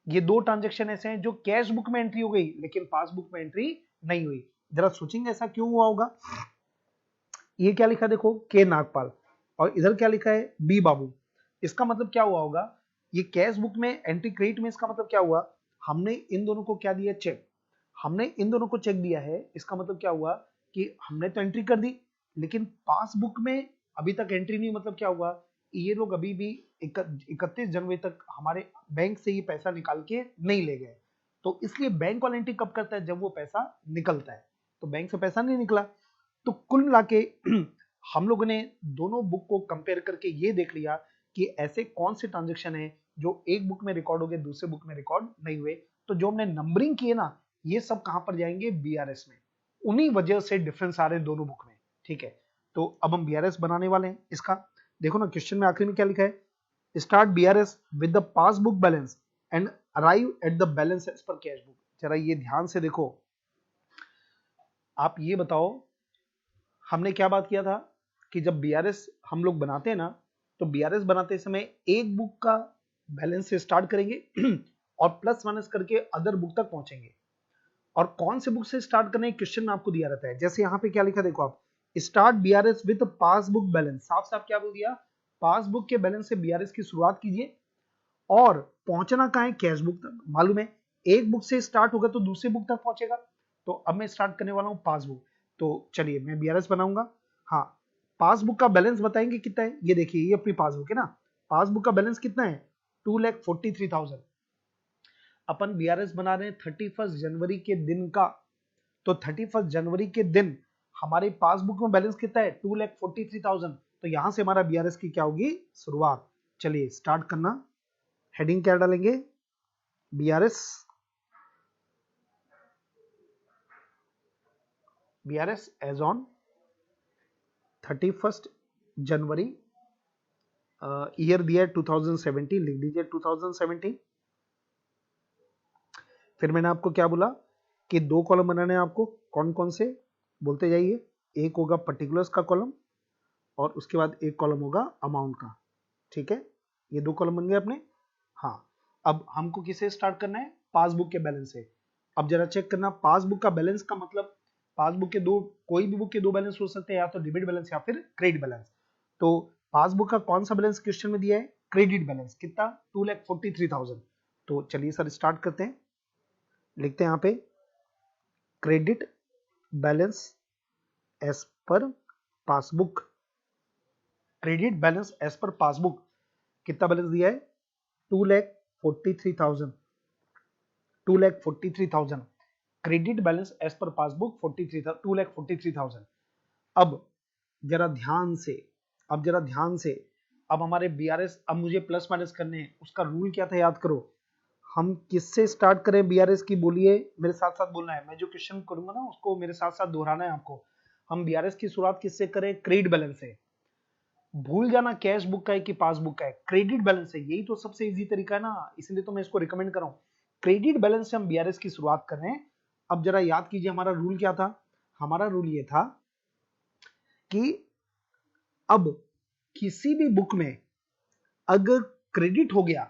ये दो ट्रांजेक्शन ऐसे हैं जो कैश बुक में एंट्री हो गई लेकिन पासबुक में एंट्री नहीं हुई। जरा सोचेंगे ऐसा क्यों हुआ होगा। ये क्या लिखा देखो, के नागपाल, और इधर क्या लिखा है, बी बाबू। इसका मतलब क्या हुआ होगा, ये कैश बुक में एंट्री क्रेडिट में, इसका मतलब क्या हुआ, हमने इन दोनों को क्या दिया, चेक। हमने इन दोनों को चेक दिया है, इसका मतलब क्या हुआ कि हमने तो एंट्री कर दी लेकिन पासबुक में अभी तक एंट्री नहीं। मतलब क्या हुआ, ये लोग अभी भी 31 जनवरी तक हमारे बैंक से ये पैसा निकाल के नहीं ले गए। तो इसलिए बैंक वाला एंट्री कब करता है, जब वो पैसा निकलता है। तो बैंक से पैसा नहीं निकला। तो कुल मिला के हम लोगों ने दोनों बुक को कंपेयर करके ये देख लिया कि ऐसे कौन से ट्रांजेक्शन है जो एक बुक में रिकॉर्ड हो गए दूसरे बुक में रिकॉर्ड नहीं हुए। तो जो हमने नंबरिंग किए ना, ये सब कहां पर जाएंगे, बीआरएस में। उन्हीं वजह से डिफरेंस आ रहे हैं दोनों बुक में, ठीक है। तो अब हम बीआरएस बनाने वाले हैं इसका। देखो ना क्वेश्चन में आखिर में क्या लिखा है, start BRS with the passbook balance and arrive at the balance as per cash book. जरा ये ध्यान से देखो, आप ये बताओ हमने क्या बात किया था कि जब बीआरएस हम लोग बनाते हैं ना, तो बीआरएस बनाते समय एक बुक का बैलेंस से स्टार्ट करेंगे और प्लस माइनस करके अदर बुक तक पहुंचेंगे। और कौन से बुक से स्टार्ट करने क्वेश्चन में आपको दिया रहता है। जैसे यहाँ पे क्या लिखा देखो आप, start BRS with passbook balance, साफ साफ क्या बोल दिया, पासबुक के बैलेंस से बीआरएस की शुरुआत कीजिए और पहुंचना कहाँ है, कैश बुक तक। मालूम है एक बुक से स्टार्ट होगा तो दूसरे बुक तक पहुंचेगा। तो अब मैं स्टार्ट करने वाला हूं पासबुक। तो चलिए मैं बीआरएस बनाऊंगा। हाँ, पासबुक का बैलेंस बताएंगे कितना है, ये देखिए ये अपनी पासबुक है ना, पासबुक का बैलेंस कितना है, 2,43,000। अपन बीआरएस बना रहे हैं 31 जनवरी के दिन का। तो 31 जनवरी के दिन हमारे पासबुक में बैलेंस कितना है, 2,43,000। तो यहां से हमारा बीआरएस की क्या होगी, शुरुआत। चलिए स्टार्ट करना, हेडिंग क्या डालेंगे, बीआरएस, बीआरएस एज ऑन 31 जनवरी, ईयर दिया है 2017, लिख दीजिए 2017। फिर मैंने आपको क्या बोला कि दो कॉलम बनाने हैं आपको, कौन कौन से बोलते जाइए। एक होगा पर्टिकुलर्स का कॉलम और उसके बाद एक कॉलम होगा अमाउंट का, ठीक है। ये दो कॉलम बन गए अपने। हाँ, अब हमको किसे स्टार्ट करना है, पासबुक के बैलेंस से। अब जरा चेक करना, पासबुक का बैलेंस का मतलब पासबुक के दो, कोई भी बुक के दो बैलेंस हो सकते हैं, या तो डेबिट बैलेंस या फिर क्रेडिट बैलेंस। तो पासबुक का कौन सा बैलेंस क्वेश्चन में दिया है, क्रेडिट बैलेंस, कितना, 2,43,000। तो चलिए सर स्टार्ट करते हैं, लिखते हैं यहाँ पे credit balance as per passbook. Credit balance as per passbook कितना बैलेंस दिया है, 2,43,000, 2,43,000। Credit balance as per passbook 2,43,000। अब जरा ध्यान से, अब जरा ध्यान से, अब हमारे बीआरएस, अब मुझे प्लस माइनस करने हैं, उसका रूल क्या था याद करो। हम किससे स्टार्ट करें बीआरएस की, बोलिए, मेरे साथ साथ बोलना है। मैं जो क्वेश्चन करूंगा ना उसको मेरे साथ साथ दोहराना है आपको। हम बीआरएस की शुरुआत किससे करें, क्रेडिट बैलेंस से। भूल जाना कैश बुक का है कि पासबुक का है, क्रेडिट बैलेंस है, यही तो सबसे इजी तरीका है ना, इसलिए तो मैं इसको रिकमेंड कर रहा हूं। क्रेडिट बैलेंस से हम बीआरएस की शुरुआत कर रहे हैं। अब जरा याद कीजिए हमारा रूल क्या था, हमारा रूल ये था कि अब किसी भी बुक में अगर क्रेडिट हो गया,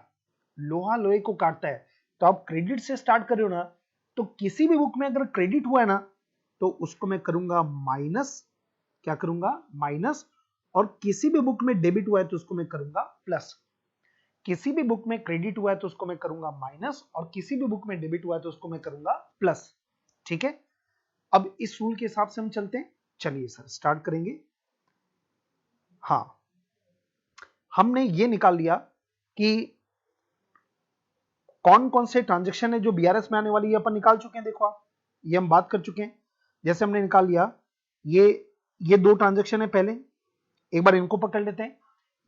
लोहा लोहे को काटता है, तो आप क्रेडिट से स्टार्ट कर रहे हो ना, तो किसी भी बुक में अगर क्रेडिट हुआ है ना, तो उसको मैं करूंगा माइनस, क्या करूंगा, माइनस। और किसी भी बुक में डेबिट हुआ है तो उसको मैं करूंगा प्लस। किसी भी बुक में क्रेडिट हुआ है तो उसको मैं करूंगा माइनस, और किसी भी बुक में डेबिट हुआ है तो उसको मैं करूंगा प्लस, ठीक है। अब इस रूल के हिसाब से हम चलते हैं। चलिए सर स्टार्ट करेंगे। हाँ, हमने ये निकाल लिया कि कौन कौन से ट्रांजेक्शन है जो बीआरएस में आने वाली है अपन निकाल चुके हैं। देखो आप, ये हम बात कर चुके हैं। जैसे हमने निकाल लिया ये दो ट्रांजेक्शन है, पहले एक बार इनको पकड़ लेते हैं।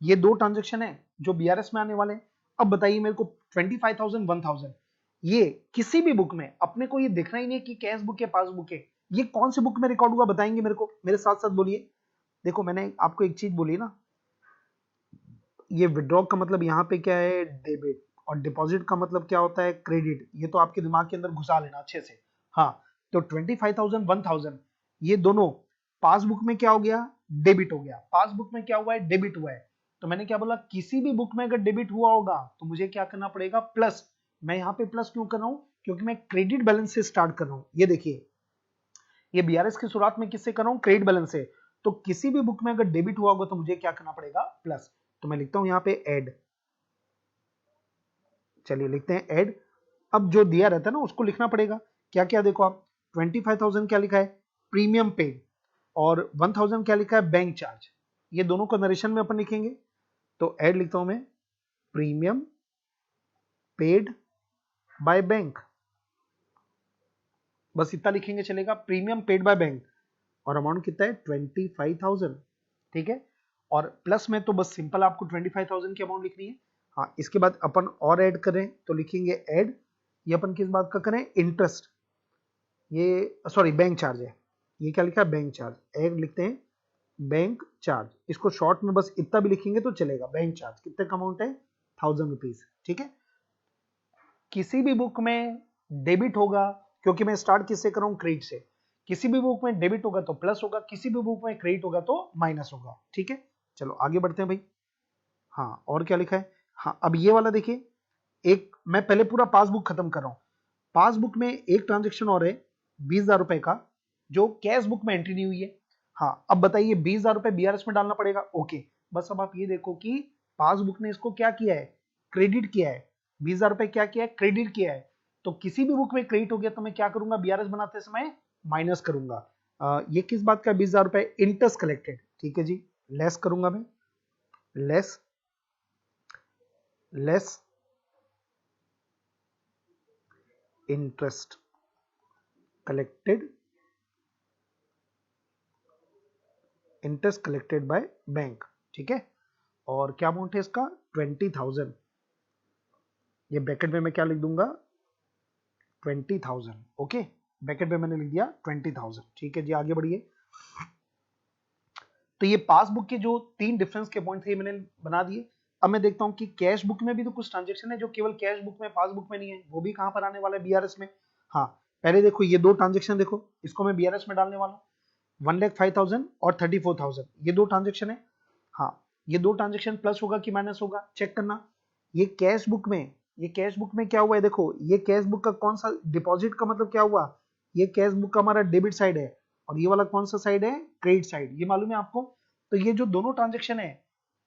ये दो ट्रांजेक्शन है जो बीआरएस में आने वाले हैं। अब बताइए मेरे को 25,000 1000 ये किसी भी बुक में अपने को ये देखना ही नहीं कि कैश बुक है पासबुक है, ये कौन सी बुक में रिकॉर्ड हुआ बताएंगे मेरे को, मेरे साथ साथ बोलिए। देखो मैंने आपको एक चीज बोली ना, ये विड्रॉ का मतलब यहाँ पे क्या है, डेबिट, और डिपॉजिट का मतलब क्या होता है, क्रेडिट। ये तो आपके दिमाग के अंदर घुसा लेना अच्छे से। हाँ, तो 25,000 1000 ये दोनों पासबुक में क्या हो गया, डेबिट हो गया। पासबुक में क्या हुआ है, डेबिट हुआ है। तो मैंने क्या बोला, किसी भी बुक में अगर डेबिट हुआ होगा तो मुझे क्या करना पड़ेगा, प्लस। मैं यहाँ पे प्लस क्यों कर रहा हूं, क्योंकि मैं क्रेडिट बैलेंस से स्टार्ट कर रहा हूं। ये देखिए, ये बीआरएस की शुरुआत में किससे कर रहा हूं, क्रेडिट बैलेंस से। तो किसी भी बुक में अगर डेबिट हुआ होगा तो मुझे क्या करना पड़ेगा, प्लस। तो मैं लिखता हूं यहाँ पे ऐड, चलिए लिखते हैं ऐड। अब जो दिया रहता है ना उसको लिखना पड़ेगा। क्या क्या देखो आप, 25,000 क्या लिखा है, प्रीमियम पेड, और 1000 क्या लिखा है, बैंक चार्ज। ये दोनों को नरेशन में अपन लिखेंगे। तो ऐड लिखता हूं मैं, प्रीमियम पेड बाय बैंक, बस इतना लिखेंगे चलेगा, प्रीमियम पेड बाय बैंक। और अमाउंट कितना है, 25,000। ठीक है, और प्लस में तो बस सिंपल आपको 25,000 की अमाउंट लिखनी है। हाँ, इसके बाद अपन और ऐड करें तो लिखेंगे ऐड, ये अपन किस बात का करें, इंटरेस्ट, ये सॉरी बैंक चार्ज है। ये क्या लिखा है, बैंक चार्ज। ऐड लिखते हैं बैंक चार्ज, इसको शॉर्ट में बस इतना भी लिखेंगे तो चलेगा। बैंक चार्ज कितने का अमाउंट है, 1000 रुपीज। ठीक है, किसी भी बुक में डेबिट होगा, क्योंकि मैं स्टार्ट किससे कर रहा हूं, क्रेडिट से। किसी भी बुक में डेबिट होगा तो प्लस होगा, किसी भी बुक में क्रेडिट होगा तो माइनस होगा। ठीक है, चलो आगे बढ़ते हैं भाई। हाँ, और क्या लिखा है, हाँ अब ये वाला देखिए, एक मैं पहले पूरा पासबुक खत्म कर रहा हूं। पासबुक में एक ट्रांजेक्शन और है 20,000 रुपए का, जो कैश बुक में एंट्री नहीं हुई है। हाँ, अब बताइए 20,000 रुपए बीआरएस में डालना पड़ेगा। ओके, बस अब आप ये देखो कि पासबुक ने इसको क्या किया है, क्रेडिट किया है। 20,000 रुपए क्या किया है, क्रेडिट किया है। तो किसी भी बुक में क्रेडिट हो गया तो मैं क्या करूंगा, बीआरएस बनाते समय माइनस करूंगा। ये किस बात का, 20,000 रुपए इंटरेस्ट कलेक्टेड। ठीक है जी, लेस करूंगा मैं, less less interest collected, interest collected by bank. ठीक है, और क्या अमाउंट है इसका, 20,000। ये ब्रैकेट में मैं क्या लिख दूंगा, 20,000। ओके, ब्रैकेट में मैंने लिख दिया 20,000। ठीक है जी, आगे बढ़िए। तो ये पासबुक के जो तीन डिफरेंस के पॉइंट थे मैंने बना दिए। अब मैं देखता हूँ कि कैश बुक में भी तो कुछ ट्रांजेक्शन है जो केवल कैश बुक में, पासबुक में नहीं है। वो भी कहां पर आने वाला है, बीआरएस में। हाँ, पहले देखो ये दो ट्रांजेक्शन देखो, इसको मैं बीआरएस में डालने वाला हूँ। 1,05,000 और 34,000, ये दो ट्रांजेक्शन है। हाँ, ये दो ट्रांजेक्शन प्लस होगा कि माइनस होगा, चेक करना। ये कैश बुक में, ये कैश बुक में क्या हुआ है, देखो ये कैश बुक का कौन सा डिपॉजिट का मतलब क्या हुआ, ये कैश बुक का हमारा डेबिट साइड है, और ये वाला कौन सा साइड है, क्रेडिट साइड। ये मालूम है आपको। तो ये जो दोनों ट्रांजेक्शन है,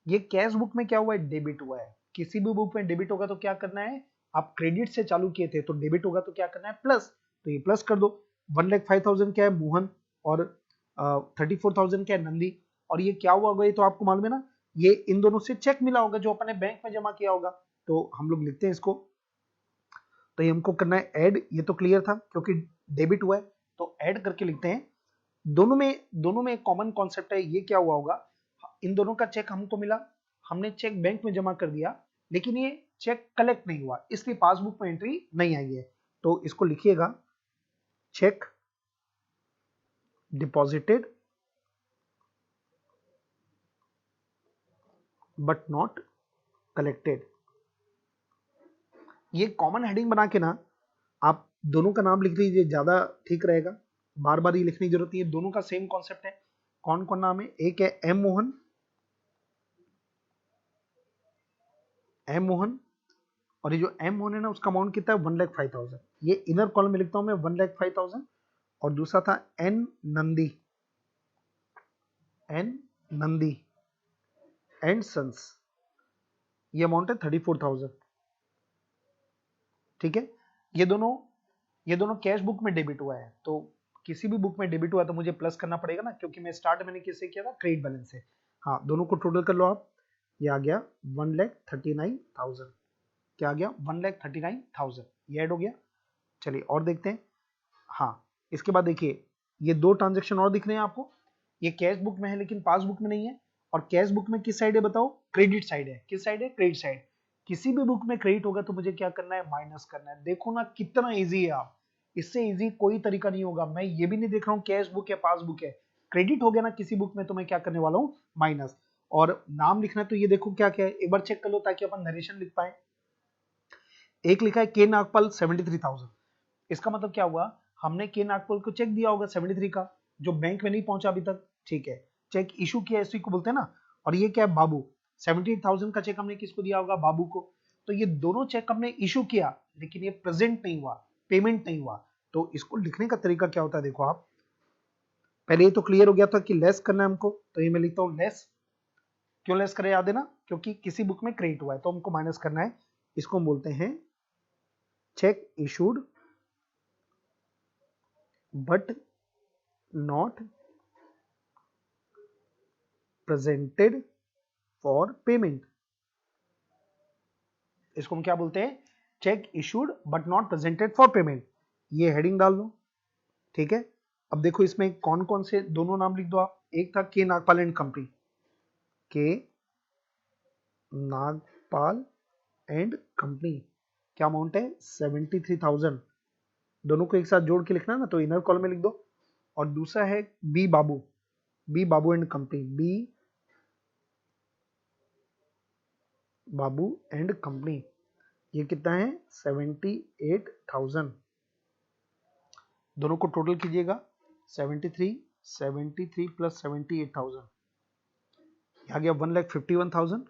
ये कैश बुक में क्या हुआ है, डेबिट हुआ है। किसी भी बुक में डेबिट होगा तो क्या करना है, आप क्रेडिट से चालू किए थे तो डेबिट होगा तो क्या करना है, प्लस। तो ये प्लस कर दो। 1,05,000 क्या है, मोहन, और 34,000 क्या है, नंदी। और ये क्या हुआ होगा, ये तो आपको मालूम है ना, ये इन दोनों से चेक मिला होगा जो अपने बैंक में जमा किया होगा। तो हम लोग लिखते हैं इसको। तो ये हमको करना है ऐड, ये तो क्लियर था क्योंकि डेबिट हुआ है, तो ऐड करके लिखते हैं। दोनों में एक कॉमन कॉन्सेप्ट है, ये क्या हुआ होगा, इन दोनों का चेक हमको मिला, हमने चेक बैंक में जमा कर दिया, लेकिन ये चेक कलेक्ट नहीं हुआ, इसलिए पासबुक में एंट्री नहीं आई है। तो इसको लिखिएगा, check deposited but not collected. ये कॉमन हेडिंग बना के ना आप दोनों का नाम लिख लीजिए, ज्यादा ठीक रहेगा। बार बार ये लिखने की जरूरत नहीं है, दोनों का सेम कॉन्सेप्ट है। कौन कौन नाम है, एक है एम मोहन, एम मोहन, और ये जो एम मोहन है ना उसका अमाउंट कितना है, 1,05,000। ये इनर कॉलम में लिखता हूं मैं 1,05,000। और दूसरा था N Nandi, N Nandi and sons, ये अमाउंट है 34,000। ठीक है, ये दोनों कैश बुक में डेबिट हुआ है। तो किसी भी बुक में डेबिट हुआ तो मुझे प्लस करना पड़ेगा ना, क्योंकि मैं स्टार्ट मैंने किससे किया था, क्रेडिट बैलेंस से। हाँ, दोनों को टोटल कर लो आप, ये आ गया 1,39,000। क्या आ गया 1,39,000, ये ऐड हो गया। चलिए और देखते हैं। हाँ, इसके बाद देखिए ये दो ट्रांजेक्शन और दिख रहे हैं आपको, ये कैश बुक में है लेकिन पासबुक में नहीं है। और कैश बुक में किस साइड है बताओ, क्रेडिट साइड है। किस साइड है, क्रेडिट साइड। किसी भी बुक में क्रेडिट होगा तो मुझे क्या करना है, माइनस करना है। देखो ना कितना इजी है, आप इससे इजी कोई तरीका नहीं होगा। मैं ये भी नहीं देख रहा हूँ कैश बुक है पासबुक है, क्रेडिट हो गया ना किसी बुक में तो मैं क्या करने वाला हूँ, माइनस। और नाम लिखना है तो ये देखो क्या क्या है, एक बार चेक कर लो ताकि अपन नरेशन लिख पाए। एक लिखा है के नागपाल 73,000, इसका मतलब क्या हुआ, हमने के नागपाल को चेक दिया होगा 73 का, जो बैंक में नहीं पहुंचा अभी तक, ठीक है। चेक इशू किया इसी को बोलते हैं ना। और ये क्या है, बाबू 78,000 का चेक हमने किसको दिया होगा, बाबू को। तो ये दोनों चेक हमने इशू किया लेकिन ये प्रेजेंट नहीं हुआ, पेमेंट नहीं हुआ। तो इसको लिखने का तरीका क्या होता है, देखो आप, पहले ये तो क्लियर हो गया था कि लेस करना है हमको, तो ये मैं लिखता हूं लेस। क्यों लेस करें, याद है ना, क्योंकि किसी बुक में क्रेडिट हुआ है तो हमको माइनस करना है। इसको हम बोलते हैं check issued but not presented for payment. इसको हम क्या बोलते हैं, check issued but not presented for payment. ये हेडिंग डाल दो, ठीक है। अब देखो इसमें कौन कौन से दोनों नाम लिख दो आप। एक था के नागपाल एंड कंपनी, के नागपाल एंड कंपनी, क्या अमाउंट है 73,000। दोनों को एक साथ जोड़ के लिखना है ना, तो इनर कॉलम में लिख दो। और दूसरा है B Babu, B Babu and company, B Babu and company, ये कितना है 78,000। दोनों को टोटल कीजिएगा 73 प्लस 78,000, आ गया 1,51,000,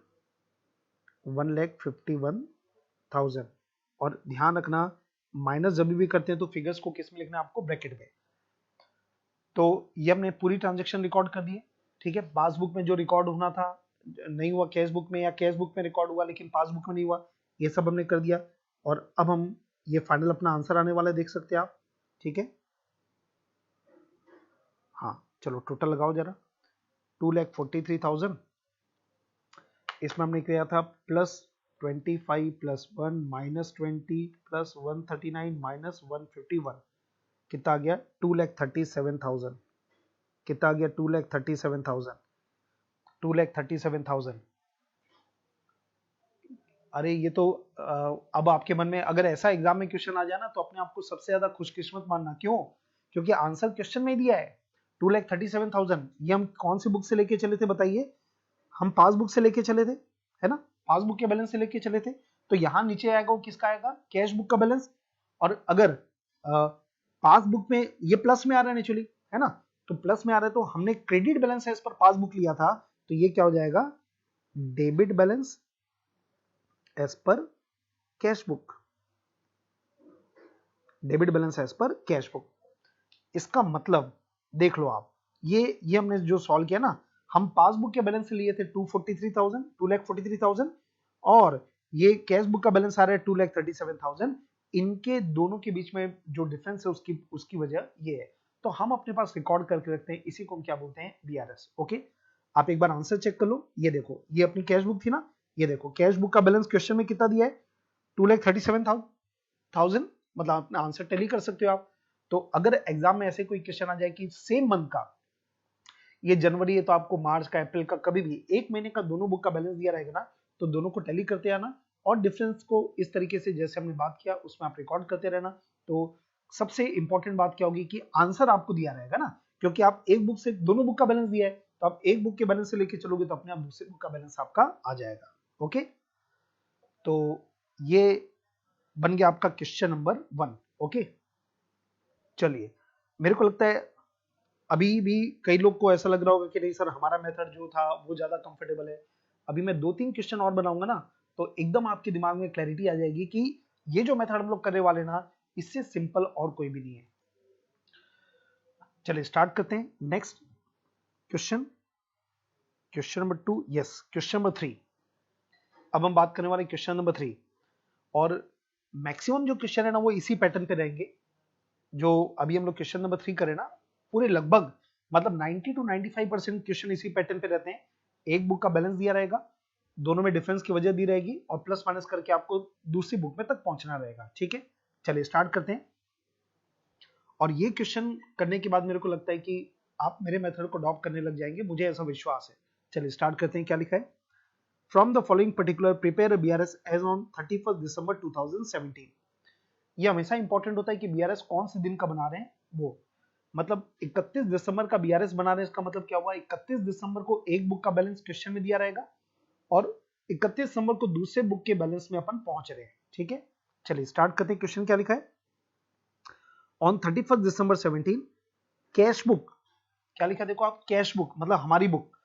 1,51,000। और ध्यान रखना माइनस जब भी करते हैं तो फिगर्स को किस में लिखना है, आपको ब्रैकेट में। तो ये हमने पूरी ट्रांजेक्शन रिकॉर्ड कर दी है, ठीक है। पासबुक में जो रिकॉर्ड होना था नहीं हुआ कैश बुक में, या कैश बुक में रिकॉर्ड हुआ लेकिन पासबुक में नहीं हुआ, ये सब हमने कर दिया। और अब हम ये फाइनल अपना आंसर आने वाला है, देख सकते हैं आप, ठीक है। हाँ चलो टोटल लगाओ जरा, 2,43,000, इसमें हमने किया था +25 + 1 -20 + 139 -151, कितना आ गया 2,37,000। कितना आ गया 2,37,000, 2,37,000। अरे ये तो अब आपके मन में अगर ऐसा एग्जाम में क्वेश्चन आ जाए ना तो अपने आप को सबसे ज्यादा खुशकिस्मत मानना। क्यों, क्योंकि आंसर क्वेश्चन में दिया है 2,37,000। ये हम कौन सी बुक से लेके चले थे बताइए, हम पासबुक से लेके चले थे, है ना, पासबुक के बैलेंस से लेके चले थे। तो यहाँ नीचे आएगा वो किसका आएगा, कैश बुक का बैलेंस। और अगर पासबुक में ये प्लस में आ रहा है नेचुरली, है ना, तो प्लस में आ रहा है तो हमने credit balance as per passbook लिया था, तो ये क्या हो जाएगा, debit balance as per cash book, debit balance as per cash book. इसका मतलब देख लो आप, ये हमने जो सॉल्व किया ना, हम पासबुक के बैलेंस से लिए थे 2,43,000, और ये कैश बुक का बैलेंस आ रहा है 2,37,000। इनके दोनों के बीच में जो डिफरेंस है उसकी उसकी वजह ये है। तो हम अपने पास रिकॉर्ड करके रखते हैं, इसी को हम क्या बोलते हैं, बीआरएस। ओके, आप एक बार आंसर चेक कर लो। ये देखो ये अपनी कैश बुक थी ना, ये देखो कैश बुक का बैलेंस क्वेश्चन में कितना दिया है 2,37,000, मतलब अपना आंसर टैली कर सकते हो आप। तो अगर एग्जाम में ऐसे कोई क्वेश्चन आ जाए कि सेम मंथ का, ये जनवरी है तो आपको मार्च का, अप्रैल का, कभी भी एक महीने का दोनों बुक का बैलेंस दिया रहेगा ना, तो दोनों को टैली करते आना और डिफरेंस को इस तरीके से जैसे हमने बात किया उसमें आप रिकॉर्ड करते रहना। तो सबसे इंपॉर्टेंट बात क्या होगी कि आंसर आपको दिया रहेगा ना, क्योंकि आप एक बुक से दोनों बुक का बैलेंस दिया है, तो आप एक बुक के बैलेंस से लेके चलोगे तो अपने आप दूसरे बुक का बैलेंस आपका आ जाएगा। ओके, तो ये बन गया आपका क्वेश्चन नंबर 1। ओके, चलिए, मेरे को लगता है अभी भी कई लोग को ऐसा लग रहा होगा कि नहीं सर हमारा मेथड जो था वो ज्यादा कंफर्टेबल है। अभी मैं 2-3 क्वेश्चन और बनाऊंगा ना, तो एकदम आपके दिमाग में क्लैरिटी आ जाएगी कि ये जो मेथड हम लोग करने वाले ना, इससे सिंपल और कोई भी नहीं है। चलिए स्टार्ट करते हैं। Next question, question number 2, yes question number 3। अब हम बात करने वाले क्वेश्चन नंबर 3, और मैक्सिमम जो क्वेश्चन है ना वो इसी पैटर्न पे रहेंगे जो अभी हम लोग क्वेश्चन नंबर 3 करें ना। पूरे लगभग मतलब 90 to 95% क्वेश्चन इसी पैटर्न पे रहते हैं। एक बुक का बैलेंस दिया रहेगा, दोनों में डिफरेंस की वजह दी रहेगी और प्लस माइनस करके आपको दूसरी बुक में तक पहुंचना रहेगा। ठीक है, चलिए स्टार्ट करते हैं। और ये क्वेश्चन करने के बाद मेरे को लगता है कि आप मेरे मेथड को अडॉप्ट करने लग जाएंगे, मुझे ऐसा विश्वास है। चलिए स्टार्ट करते हैं। क्या लिखा है? From the following particular prepare a BRS as on 31 दिसंबर 2017। ये हमेशा इंपॉर्टेंट होता है कि बीआरएस कौन से दिन का बना रहे हैं, वो मतलब 31 दिसंबर का बीआरएस बना रहे हैं। इसका मतलब क्या हुआ? 31 दिसंबर को एक बुक का बैलेंस क्वेश्चन में दिया रहेगा और 31 दिसंबर को दूसरे बुक के बैलेंस में अपन पहुंच रहे हैं। ठीक है, चलिए स्टार्ट करते हैं। क्वेश्चन क्या लिखा है? ऑन 31 दिसंबर 17 कैश बुक, क्या लिखा देखो आप, कैश बुक मतलब हमारी book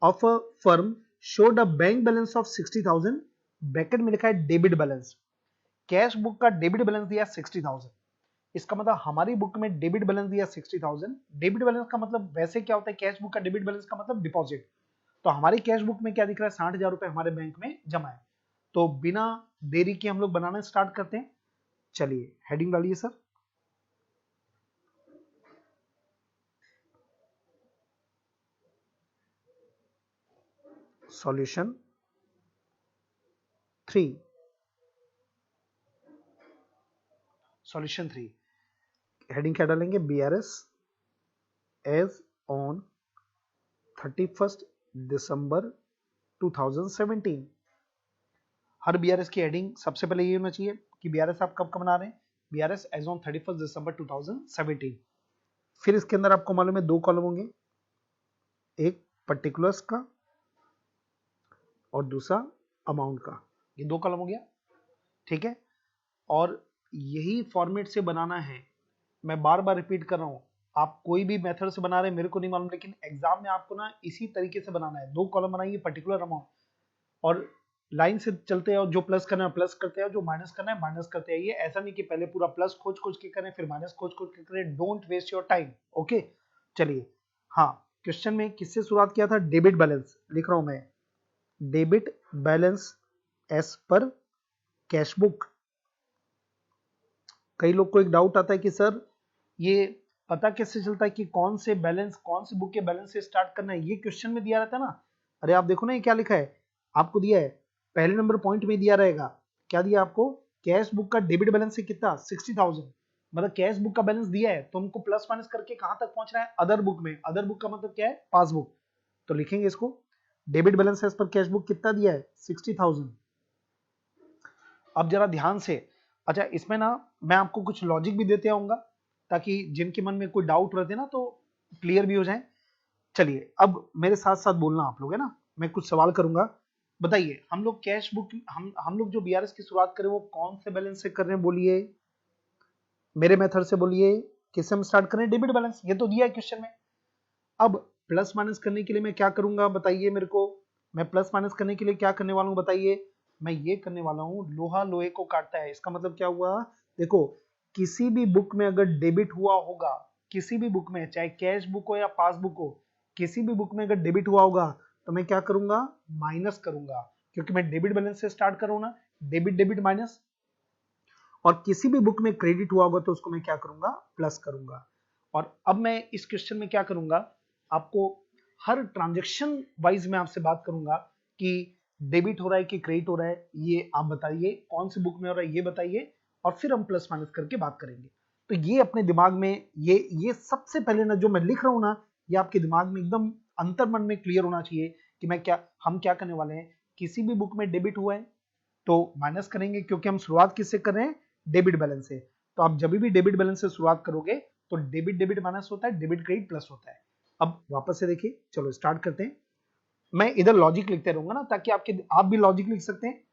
of a firm showed a bank balance of 60,000, bracket में लिखा है डेबिट बैलेंस। कैश बुक का डेबिट बैलेंस दिया 60,000, इसका मतलब हमारी बुक में डेबिट बैलेंस दिया 60,000। डेबिट बैलेंस का मतलब वैसे क्या होता है? कैश बुक का डेबिट बैलेंस का मतलब डिपॉजिट। तो हमारी कैश बुक में क्या दिख रहा है? 60,000 रुपए हमारे बैंक में जमा है। तो बिना देरी के हम लोग बनाना स्टार्ट करते हैं। चलिए हेडिंग डालिए सर। सॉल्यूशन 3, सॉल्यूशन 3 हेडिंग क्या डालेंगे? बीआरएस एज ऑन 31 दिसंबर 2017। हर बीआरएस की हेडिंग सबसे पहले ये होना चाहिए कि बीआरएस आप कब बना रहे हैं? बीआरएस एज ऑन 31 दिसंबर 2017। फिर इसके अंदर आपको मालूम है दो कॉलम होंगे, एक पर्टिकुलर्स का और दूसरा अमाउंट का। ये दो कॉलम हो गया। ठीक है, और यही फॉर्मेट से बनाना है। मैं बार बार रिपीट कर रहा हूं, आप कोई भी मेथड से बना रहे हैं मेरे को नहीं मालूम, लेकिन एग्जाम में आपको ना इसी तरीके से बनाना है। दो कॉलम बनाइए, पर्टिकुलर अमाउंट, और लाइन से चलते हैं, और जो प्लस करना है प्लस करते हैं, जो माइनस करना है माइनस करते हैं। ये ऐसा नहीं कि पहले पूरा प्लस खोज खोज के करें फिर माइनस खोज खोज के करें। Don't waste your time. Okay, चलिए। हाँ, क्वेश्चन में किससे शुरुआत किया था? डेबिट बैलेंस लिख रहा हूं मैं, debit balance as per cash book. कई लोग को एक डाउट आता है कि सर ये पता कैसे चलता है कि कौन से बैलेंस, कौन सी बुक के बैलेंस से स्टार्ट करना है? ये क्वेश्चन में दिया रहता है ना। अरे आप देखो ना, ये क्या लिखा है आपको दिया है, पहले नंबर पॉइंट में दिया रहेगा। क्या दिया आपको? कैश बुक का डेबिट बैलेंस है कितना? 60,000। मतलब कैश बुक का बैलेंस दिया है तो हमको प्लस माइनस करके कहां तक पहुंचना है? अदर बुक में। अदर बुक का मतलब क्या है? पासबुक। तो लिखेंगे इसको, debit balance as per cash book कितना दिया है? 60,000। अब जरा ध्यान से, अच्छा इसमें ना मैं आपको कुछ लॉजिक भी देते आऊंगा ताकि जिनके मन में कोई डाउट रहते ना तो क्लियर भी हो जाए। चलिए अब मेरे साथ साथ बोलना आप लोग, है ना। मैं कुछ सवाल करूंगा, बताइए। हम लोग कैश बुक, हम लोग जो बीआरएस की शुरुआत करें वो कौन से बैलेंस से कर रहे हैं? बोलिए, मेरे मेथड से बोलिए। किससे हम स्टार्ट करें? डेबिट बैलेंस, ये तो दिया है क्वेश्चन में। अब प्लस माइनस करने के लिए मैं क्या करूंगा बताइए मेरे को? मैं प्लस माइनस करने के लिए क्या करने वाला हूं बताइए? मैं ये करने वाला हूं, लोहा लोहे को काटता है। इसका मतलब क्या हुआ? देखो, किसी भी बुक में अगर डेबिट हुआ होगा, किसी भी बुक में, चाहे कैश बुक हो या पासबुक हो, किसी भी बुक में अगर डेबिट हुआ होगा तो मैं क्या करूंगा? माइनस करूंगा, क्योंकि मैं डेबिट बैलेंस से स्टार्ट कर रहा हूं ना। Debit debit minus. और किसी भी बुक में क्रेडिट हुआ होगा तो उसको मैं क्या करूंगा? प्लस करूंगा। और अब मैं इस क्वेश्चन में क्या करूंगा? आपको हर ट्रांजेक्शन वाइज मैं आपसे बात करूंगा कि डेबिट हो रहा है कि क्रेडिट हो रहा है, ये आप बताइए। कौन सी बुक में हो रहा है ये बताइए, और फिर हम प्लस माइनस करके बात करेंगे। तो ये अपने दिमाग में, ये सबसे पहले ना जो मैं लिख रहा हूं ना, ये आपके दिमाग में एकदम अंतर्मन में क्लियर होना चाहिए कि मैं क्या, हम क्या करने वाले हैं। किसी भी बुक में डेबिट हुआ है तो माइनस करेंगे, क्योंकि हम शुरुआत किससे कर रहे हैं? डेबिट बैलेंस से। तो आप जब भी डेबिट बैलेंस से शुरुआत करोगे तो डेबिट डेबिट माइनस होता है, डेबिट क्रेडिट प्लस होता है। अब वापस से देखिए, चलो स्टार्ट करते हैं। मैं इधर लॉजिक लिखते रहूंगा ना, ताकि आप भी लॉजिक लिख सकते हैं,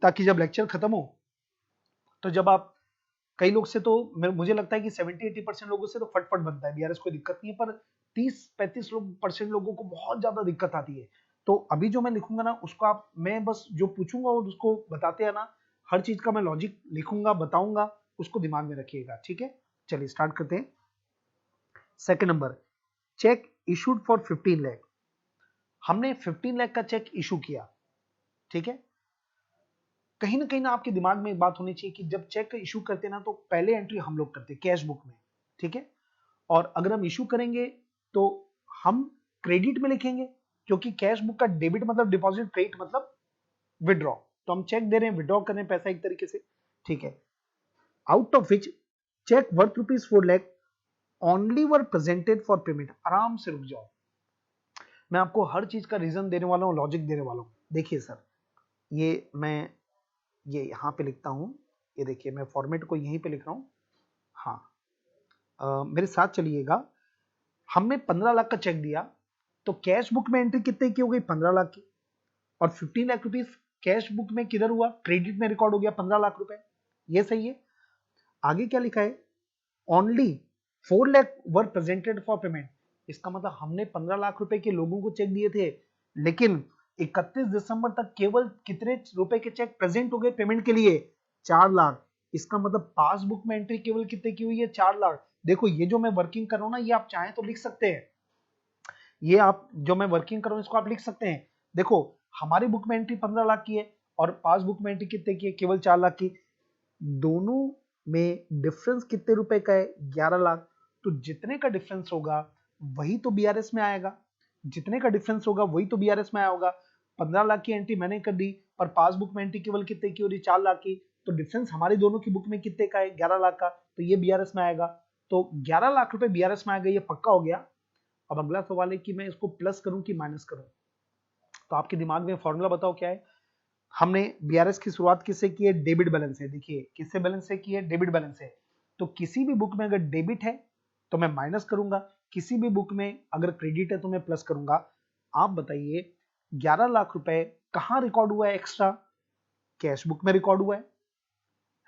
ताकि जब लेक्चर खत्म हो तो जब आप, कई लोग से तो मुझे लगता है कि 70-80% लोगों से तो फटफट बनता है बीआरएस, कोई दिक्कत नहीं है, पर 30-35% लोगों को बहुत ज्यादा दिक्कत आती है। तो अभी जो मैं लिखूंगा ना उसको आप, मैं बस जो पूछूंगा और उसको बताते हैं ना, हर चीज का मैं लॉजिक लिखूंगा, बताऊंगा, उसको दिमाग में रखिएगा। ठीक है, चलिए स्टार्ट करते हैं। Second number, check issued for 15 lakh. हमने 15 लाख का चेक इशू किया। ठीक है, कहीं ना आपके दिमाग में एक बात होनी चाहिए कि जब चेक इशू करते हैं ना तो पहले एंट्री हम लोग करते हैं कैश बुक में। ठीक है, और अगर हम इशू करेंगे तो हम क्रेडिट में लिखेंगे। क्योंकि कैश बुक का डेबिट मतलब डिपॉजिट, क्रेडिट मतलब विड्रॉ। तो हम चेक दे रहे हैं, विड्रॉ कर रहे हैं पैसा एक तरीके से, ठीक है। Out of which cheque worth ₹4 lakh only were presented for payment. आराम से रुक जाओ, मैं आपको हर चीज का रीजन देने वाला हूं, लॉजिक देने वाला हूं। देखिए सर, ये मैं ये यहां पे लिखता हूं, ये देखिए मैं फॉर्मेट को यहीं पे लिख रहा हूं। हाँ, मेरे साथ चलिएगा। हमने 15 लाख का चेक दिया, तो कैश बुक में एंट्री कितने की हो गई? 15 लाख की। और 15 लाख रुपीज कैश बुक में किधर हुआ? क्रेडिट में रिकॉर्ड हो गया 15 लाख रुपए। ये सही है। आगे क्या लिखा है? Only 4 lakh were presented for payment. इसका मतलब हमने 15 लाख रुपए के लोगों को चेक दिए थे, लेकिन 31 दिसंबर तक केवल कितने रुपए के चेक प्रेजेंट हो गए पेमेंट के लिए? 4 लाख। इसका मतलब पासबुक में एंट्री केवल कितने की हुई है? 4 लाख। देखो ये जो मैं वर्किंग कर रहा हूं ना, ये आप चाहें तो लिख सकते हैं, ये आप जो मैं वर्किंग कर रहा हूं इसको आप लिख सकते हैं। देखो हमारी बुक में एंट्री 15 लाख की है और पासबुक में एंट्री कितने की है? केवल 4 लाख की। दोनों में डिफरेंस कितने रुपए का है? 11 लाख। तो जितने का डिफरेंस होगा वही तो बीआरएस में आएगा, जितने का डिफरेंस होगा वही तो बीआरएस में आएगा। 15 लाख की एंट्री मैंने कर दी और पासबुक में एंट्री केवल कितने की हो रही? 4 लाख की। तो डिफरेंस हमारी दोनों की बुक में कितने का है? 11 लाख का। तो ये बीआरएस में आएगा। तो 11 लाख रुपए बीआरएस में आएगा, ये पक्का हो गया। अब अगला सवाल है कि मैं इसको प्लस करूं कि माइनस करूं। तो आपके दिमाग में फॉर्मूला बताओ क्या है? हमने बीआरएस की शुरुआत किससे की है? डेबिट बैलेंस से। देखिए किससे बैलेंस से की है? डेबिट बैलेंस से। तो किसी भी बुक में अगर डेबिट है तो मैं माइनस करूंगा, किसी भी बुक में अगर क्रेडिट है तो मैं प्लस करूंगा। आप बताइए 11 लाख रुपए कहां रिकॉर्ड हुआ है एक्स्ट्रा? कैश बुक में रिकॉर्ड हुआ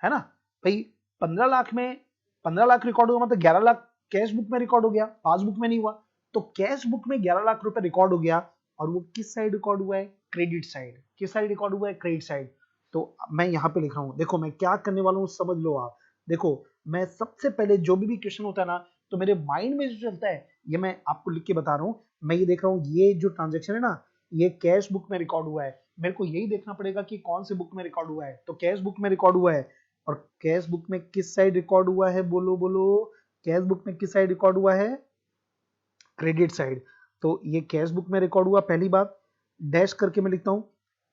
है ना भाई। 15 लाख में 15 लाख रिकॉर्ड हुआ मतलब 11 लाख कैश बुक में रिकॉर्ड हो गया, पासबुक में नहीं हुआ। तो कैश बुक में 11 लाख रुपए रिकॉर्ड हो गया और वो किस साइड रिकॉर्ड हुआ है? Credit side. किस साइड रिकॉर्ड हुआ है? Credit side. तो मैं यहां पे लिख रहा हूं, देखो मैं क्या करने वाला हूं समझ लो आप। देखो मैं सबसे पहले जो भी क्वेश्चन होता है ना, तो मेरे माइंड में जो चलता है ये मैं आपको लिख के बता रहा हूं। मैं ये देख रहा हूं ये जो ट्रांजेक्शन है ना, ये कैश बुक में रिकॉर्ड हुआ है। मेरे को यही देखना पड़ेगा कि कौन से बुक में रिकॉर्ड हुआ है। तो कैश बुक में रिकॉर्ड हुआ है। और कैश बुक में किस साइड रिकॉर्ड हुआ है? बोलो बोलो, कैश बुक में किस साइड रिकॉर्ड हुआ है? Credit side. तो ये कैश बुक में रिकॉर्ड हुआ, पहली बात। डैश करके मैं लिखता हूं,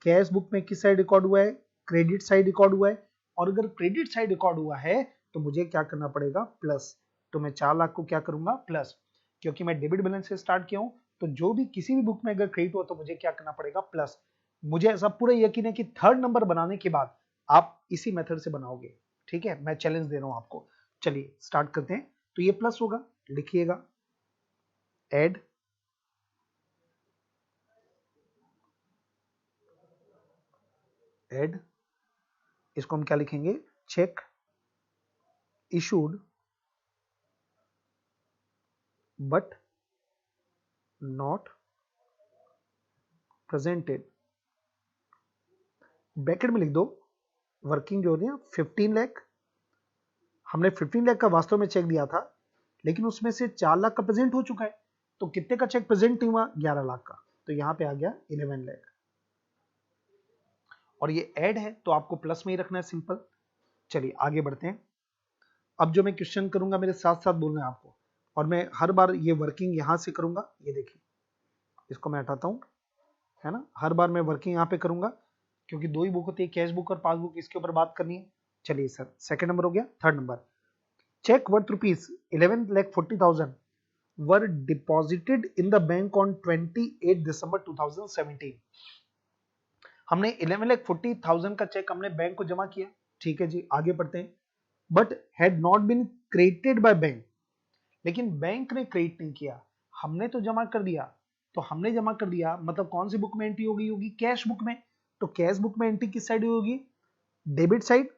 कैश बुक में किस साइड रिकॉर्ड हुआ है? क्रेडिट साइड रिकॉर्ड हुआ है। और अगर क्रेडिट साइड रिकॉर्ड हुआ है तो मुझे क्या करना पड़ेगा? प्लस। तो मैं 4 लाख को क्या करूंगा? प्लस। क्योंकि मैं डेबिट बैलेंस से स्टार्ट किया हूं, तो जो भी किसी भी बुक में अगर क्रेडिट हुआ तो मुझे क्या करना पड़ेगा? प्लस। मुझे ऐसा पूरा यकीन है कि थर्ड नंबर बनाने के बाद आप इसी मेथड से बनाओगे, ठीक है। मैं चैलेंज दे रहा हूं आपको। चलिए स्टार्ट करते हैं। तो ये प्लस होगा, लिखिएगा एड, एड। इसको हम क्या लिखेंगे? Check issued but not presented. Bracket में लिख दो वर्किंग जो हो रही है 15 लाख। हमने 15 लाख का वास्तव में चेक दिया था, लेकिन उसमें से 4 लाख का प्रेजेंट हो चुका है। तो कितने का चेक प्रेजेंट नहीं हुआ? 11 लाख का। तो यहां पे आ गया 11 लाख। और ये ऐड है तो आपको प्लस में ही रखना है, सिंपल। चलिए आगे बढ़ते हैं। अब जो मैं क्वेश्चन करूंगा मेरे साथ साथ बोलना है आपको, और मैं हर बार ये वर्किंग यहां से करूंगा। ये देखिए इसको मैं हटाता हूं, है ना। हर बार मैं वर्किंग यहां पे करूंगा क्योंकि दो ही बुक होती है, कैश बुक और पासबुक, इसके ऊपर बात करनी है। चलिए सर, सेकंड नंबर हो गया। Third number, cheque worth ₹11,40,000 were deposited in the bank on 28 दिसंबर 2017। हमने 11,40,000 का चेक हमने बैंक को जमा किया, ठीक है जी। आगे बढ़ते हैं। But had not been credited by bank. लेकिन बैंक ने क्रेडिट नहीं किया, हमने तो जमा कर दिया। तो हमने जमा कर दिया मतलब कौन सी बुक में एंट्री होगी? होगी कैश बुक में। तो कैश बुक में एंट्री किस साइड होगी? Debit side.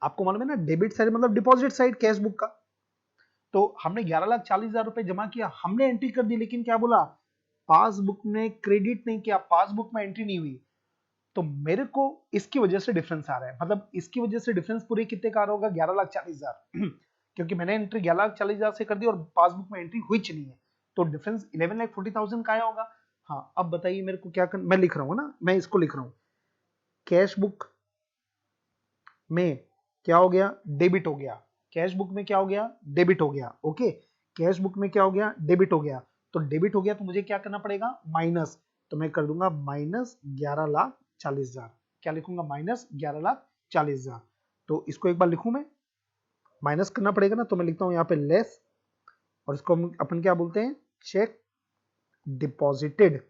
आपको मालूम है ना, डेबिट साइड मतलब डिपॉजिट साइड कैश बुक का। तो हमने 11,40,000 रुपए जमा किया, हमने एंट्री कर दी, लेकिन क्या बोला? पासबुक में क्रेडिट नहीं किया, पासबुक में एंट्री नहीं हुई। तो मेरे को इसकी वजह से डिफरेंस आ रहा है, मतलब इसकी वजह से डिफरेंस पूरे कितने का आ रहा होगा? 11,40,000 क्योंकि मैंने एंट्री 11,40,000 से कर दी और पासबुक में एंट्री हुई नहीं है। तो डिफरेंस 11,40,000 का आया होगा। हाँ अब बताइए मेरे को क्या मैं लिख रहा हूँ ना, मैं इसको लिख रहा हूँ, कैश बुक में क्या हो गया? डेबिट हो गया। कैश बुक में क्या हो गया? डेबिट हो गया। ओके, कैश बुक में क्या हो गया? डेबिट हो गया। तो डेबिट हो गया तो मुझे क्या करना पड़ेगा, माइनस। तो मैं कर दूंगा -11,40,000। क्या लिखूंगा, -11,40,000। तो इसको एक बार लिखूं मैं, माइनस करना पड़ेगा ना, तो मैं लिखता हूं यहाँ पे लेस, और इसको अपन क्या बोलते हैं, check deposited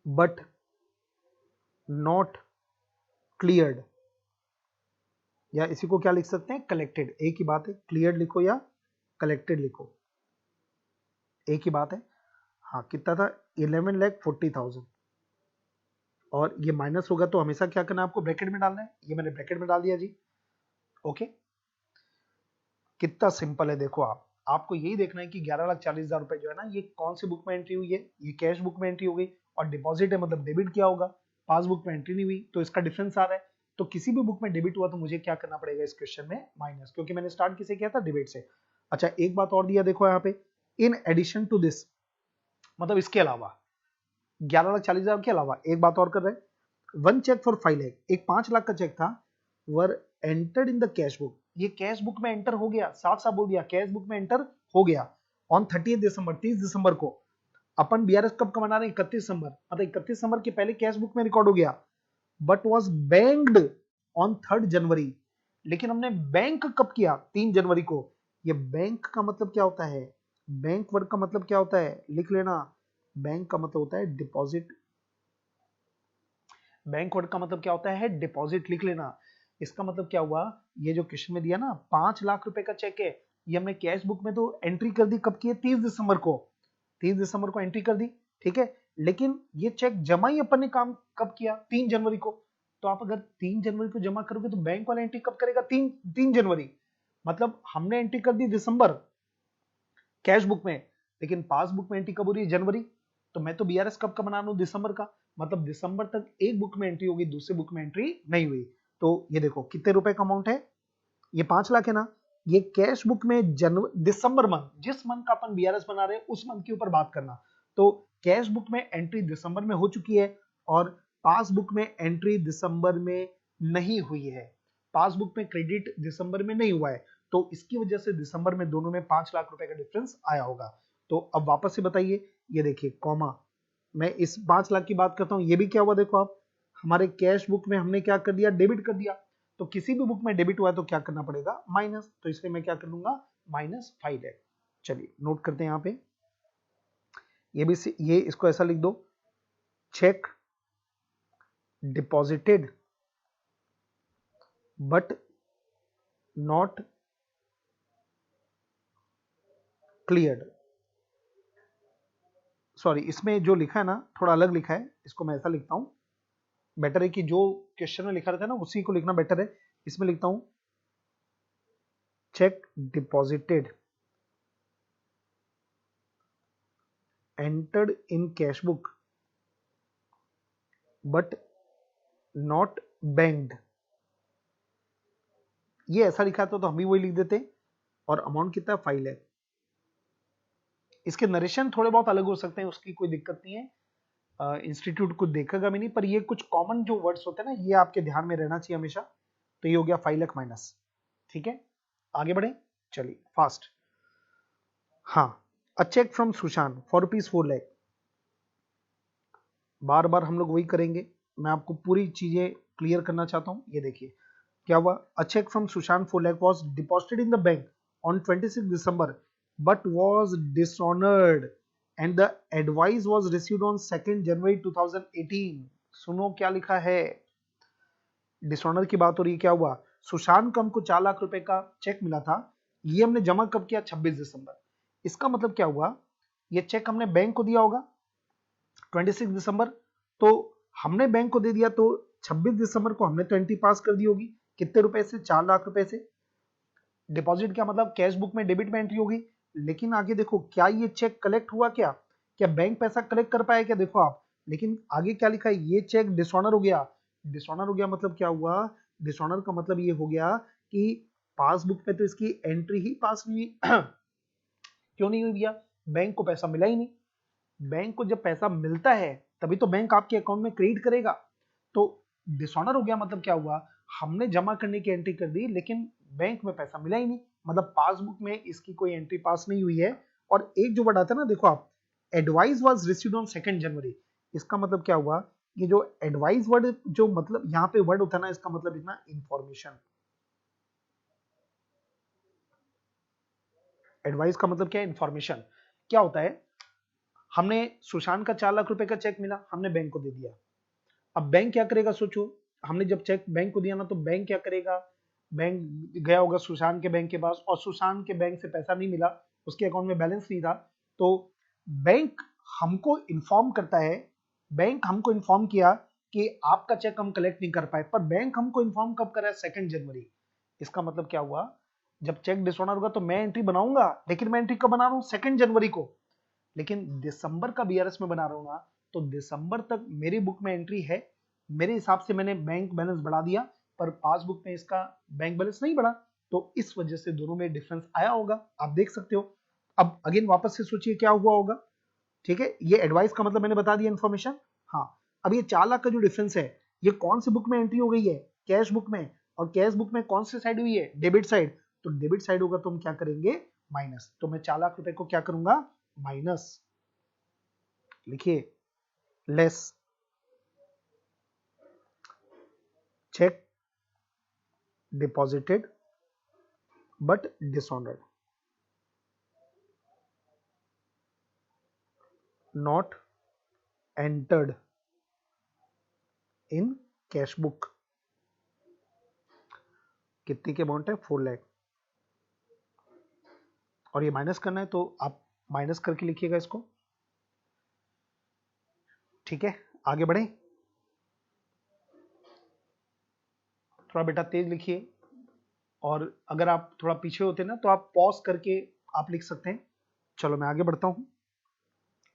but not cleared, या इसी को क्या लिख सकते हैं, कलेक्टेड। एक ही बात है, क्लियर्ड लिखो या कलेक्टेड लिखो, एक ही बात है। हाँ, कितना था, 11,40,000, और ये माइनस होगा तो हमेशा क्या करना है, आपको ब्रैकेट में डालना है। ये मैंने ब्रैकेट में डाल दिया जी। ओके, कितना सिंपल है। देखो आपको यही देखना है कि 11,40,000 रुपए जो है ना, ये कौन सी बुक में एंट्री हुई है, ये कैश बुक में एंट्री हो गई, और डिपॉजिट है मतलब डेबिट किया होगा, पासबुक में एंट्री नहीं हुई, तो इसका डिफरेंस आ रहा है। तो किसी भी बुक में डेबिट हुआ तो मुझे क्या करना पड़ेगा इस क्वेश्चन में, माइनस, क्योंकि मैंने स्टार्ट किसे किया था, डेबिट से। अच्छा, एक बात और दिया देखो यहाँ पे, इन एडिशन टू दिस, मतलब इसके अलावा 11,40,000 के अलावा एक बात और कर रहे हैं, वन चेक फॉर 5 लाख, एक 5 लाख का चेक था, were entered in the cash book, ये कैश बुक में एंटर हो गया, साफ साफ बोल दिया कैश बुक में एंटर हो गया ऑन 30 दिसंबर, 30 दिसंबर को। अपन बीआरएस कब का मना रहे हैं, 31 दिसंबर, मतलब 31 दिसंबर के पहले कैश बुक में रिकॉर्ड हो गया, बट वॉज बैंक्ड ऑन 3 जनवरी। लेकिन हमने बैंक कब किया, 3 जनवरी को। ये बैंक का मतलब क्या होता है, बैंक वर्ड का मतलब क्या होता है, लिख लेना, बैंक का मतलब होता है डिपॉजिट, बैंक वर्ड का मतलब क्या होता है, डिपॉजिट, लिख लेना। इसका मतलब क्या हुआ, ये जो क्वेश्चन में दिया ना, 5 लाख रुपए का चेक है, ये हमने कैश बुक में तो एंट्री कर दी, कब की है, 30 दिसंबर को, 30 दिसंबर को एंट्री कर दी, ठीक है। लेकिन ये चेक जमा ही अपन ने काम कब किया, 3 जनवरी को। तो आप अगर 3 जनवरी को जमा करोगे तो बैंक वाला एंट्री कब करेगा, 3 जनवरी, मतलब हमने एंट्री कर दी दिसंबर कैश बुक में, लेकिन पासबुक में एंट्री कब हो रही है, जनवरी। तो मैं तो बीआरएस कब का बना रहा हूं, दिसंबर का, मतलब दिसंबर तक एक बुक में एंट्री होगी, दूसरे बुक में एंट्री नहीं हुई। तो ये देखो कितने रुपए का अमाउंट है, ये 5 लाख है ना, ये कैश बुक में दिसंबर मंथ, जिस मंथ का अपन बीआरएस बना रहे हैं उस मंथ के ऊपर बात करना। तो कैश बुक में एंट्री दिसंबर में हो चुकी है, और पासबुक में एंट्री दिसंबर में नहीं हुई है, पासबुक में क्रेडिट दिसंबर में नहीं हुआ है, तो इसकी वजह से दिसंबर में दोनों में 5 लाख रुपए का डिफरेंस आया होगा। तो अब वापस से बताइए, ये देखिए कॉमा, मैं इस 5 लाख की बात करता हूं, ये भी क्या हुआ देखो आप, हमारे कैश बुक में हमने क्या कर दिया, डेबिट कर दिया। तो किसी भी बुक में डेबिट हुआ है तो क्या करना पड़ेगा, माइनस, तो इसलिए मैं क्या कर लूंगा, -5 है। चलिए नोट करते हैं यहाँ पे, ये भी ये इसको ऐसा लिख दो, check deposited but not cleared. Sorry, इसमें जो लिखा है ना थोड़ा अलग लिखा है, इसको मैं ऐसा लिखता हूं, बेटर है कि जो क्वेश्चन में लिखा रहता है ना उसी को लिखना बेटर है। इसमें लिखता हूं check deposited entered in cash book but not banked. ये ऐसा लिखा था तो हम भी वही लिख देते, और अमाउंट कितना है, 5 लाख। इसके नरेशन थोड़े बहुत अलग हो सकते हैं, उसकी कोई दिक्कत नहीं है, इंस्टीट्यूट कुछ देखेगा भी नहीं, पर ये कुछ कॉमन जो वर्ड्स होते हैं ना, ये आपके ध्यान में रहना चाहिए हमेशा। तो ये हो गया 5 लाख माइनस, ठीक है। आगे बढ़े, चलिए फास्ट। हाँ, a cheque from Sushant for ₹4 lakh, बार बार हम लोग वही करेंगे, मैं आपको पूरी चीजें क्लियर करना चाहता हूं। ये देखिए क्या हुआ, a cheque from Sushant 4 lakh was deposited in the bank on 26 December but was dishonoured and the advice was received on 2 January 2018। सुनो क्या लिखा है, डिसऑनर की बात हो रही है। क्या हुआ, सुशांत को हमको 4 लाख रुपए का चेक मिला था, ये हमने जमा कब किया, 26 दिसंबर। इसका मतलब क्या हुआ, ये चेक हमने बैंक को दिया होगा 26 दिसंबर, तो हमने बैंक को दे दिया, तो 26 दिसंबर को हमने तो एंट्री पास कर दी होगी, कितने रुपए से, 4 लाख रुपए से। डिपॉजिट क्या मतलब, कैश बुक में डेबिट में एंट्री होगी। लेकिन आगे देखो, क्या ये चेक कलेक्ट हुआ, क्या क्या बैंक पैसा कलेक्ट कर पाया क्या, देखो आप। लेकिन आगे क्या लिखा है, ये चेक डिसऑनर हो गया। डिसऑनर हो गया मतलब क्या हुआ, डिसऑनर का मतलब ये हो गया कि पासबुक में तो इसकी एंट्री ही पास नहीं हुई। क्यों नहीं हुई भैया, बैंक को पैसा मिला ही नहीं। बैंक को जब पैसा मिलता है तभी तो बैंक आपके अकाउंट में क्रेडिट करेगा। तो डिसऑनर हो गया मतलब क्या हुआ, हमने जमा करने की एंट्री कर दी लेकिन बैंक में पैसा मिला ही नहीं, मतलब पासबुक में इसकी कोई एंट्री पास नहीं हुई है, और एक जो वर्ड आता है ना, देखो आप, एडवाइस वाज रिसीव्ड ऑन 2 जनवरी, इसका मतलब क्या हुआ? ये जो एडवाइस वर्ड, जो मतलब यहाँ पे वर्ड होता है ना, इसका मतलब इतना इंफॉर्मेशन। एडवाइस का मतलब क्या है? इंफॉर्मेशन। क्या होता है, हमने सुशांत का 4 लाख रुपए का चेक मिला, हमने बैंक को दे दिया। अब बैंक क्या करेगा, सोचो, हमने जब चेक बैंक को दिया ना, तो बैंक क्या करेगा? बैंक गया होगा सुशांत के बैंक के पास, और सुशांत के बैंक से पैसा नहीं मिला, उसके अकाउंट में बैलेंस नहीं था, तो बैंक हमको इन्फॉर्म करता है, बैंक हमको इन्फॉर्म किया कि आपका चेक हम कलेक्ट नहीं कर पाए, पर बैंक हमको इन्फॉर्म कब करा है? 2 जनवरी। इसका मतलब क्या हुआ? जब चेक डिसऑनर होगा तो मैं एंट्री बनाऊंगा, लेकिन मैं एंट्री कब बना रहा हूँ? 2 जनवरी को। लेकिन दिसंबर का बीआरएस में बना रहा हूँ ना, तो दिसंबर तक मेरी बुक में एंट्री है, मेरे हिसाब से मैंने बैंक बैलेंस बढ़ा दिया, पर पासबुक में इसका बैंक बैलेंस नहीं बढ़ा, तो इस वजह से दोनों में डिफरेंस आया होगा, आप देख सकते हो। अब अगेन वापस से सोचिए क्या हुआ होगा। ठीक है, ये एडवाइस का मतलब मैंने बता दिया, इन्फॉर्मेशन। हाँ, अब ये 4 लाख का जो डिफरेंस है, ये कौन सी बुक में एंट्री हो गई है? कैश बुक में। और कैश बुक में कौन सी साइड हुई है? Debit side. तो डेबिट साइड होगा तो हम क्या करेंगे? माइनस। तो मैं 4 लाख रुपए को क्या करूंगा? माइनस। लिखिए, less check deposited but dishonoured, not entered in cash book. कितने के अमाउंट है? 4 लाख। और ये माइनस करना है तो आप माइनस करके लिखिएगा इसको। ठीक है, आगे बढ़े, थोड़ा बेटा तेज लिखिए, और अगर आप थोड़ा पीछे होते ना तो आप पॉज करके आप लिख सकते हैं। चलो मैं आगे बढ़ता हूं।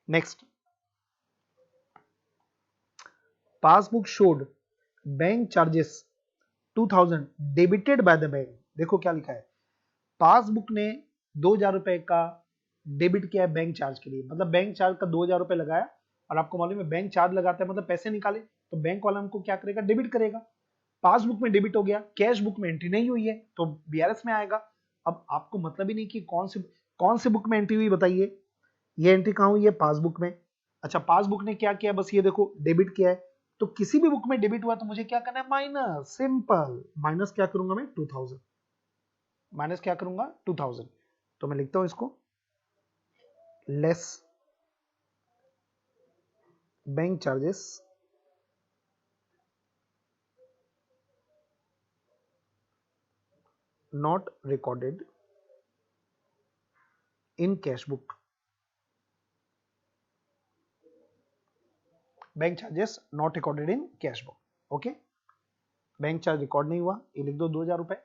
Next, passbook showed bank charges 2000 debited by the bank. देखो क्या लिखा है, पासबुक ने 2000 रुपए का डेबिट किया है बैंक चार्ज के लिए, मतलब बैंक चार्ज का 2000 रुपए लगाया, और आपको मालूम है बैंक चार्ज लगाता है मतलब पैसे निकाले, तो बैंक वाला हमको क्या करेगा? डेबिट करेगा। पासबुक में डेबिट हो गया, कैश बुक में एंट्री नहीं हुई है, तो बीआरएस में आएगा। अब आपको मतलब ही नहीं कि कौन सी बुक में एंट्री हुई, बताइए। ये एंट्री कहां हुई है? पासबुक में। अच्छा, पासबुक ने क्या किया? बस ये देखो, डेबिट किया है, तो किसी भी बुक में डेबिट हुआ तो मुझे क्या करना है? माइनस। सिंपल। माइनस क्या करूंगा मैं? 2000। माइनस क्या करूंगा? 2000। तो मैं लिखता हूं इसको, less bank charges not recorded in cash book. Bank charges not recorded in cash book. Okay, bank charge record नहीं हुआ, ये लिख दो 2000 रुपए।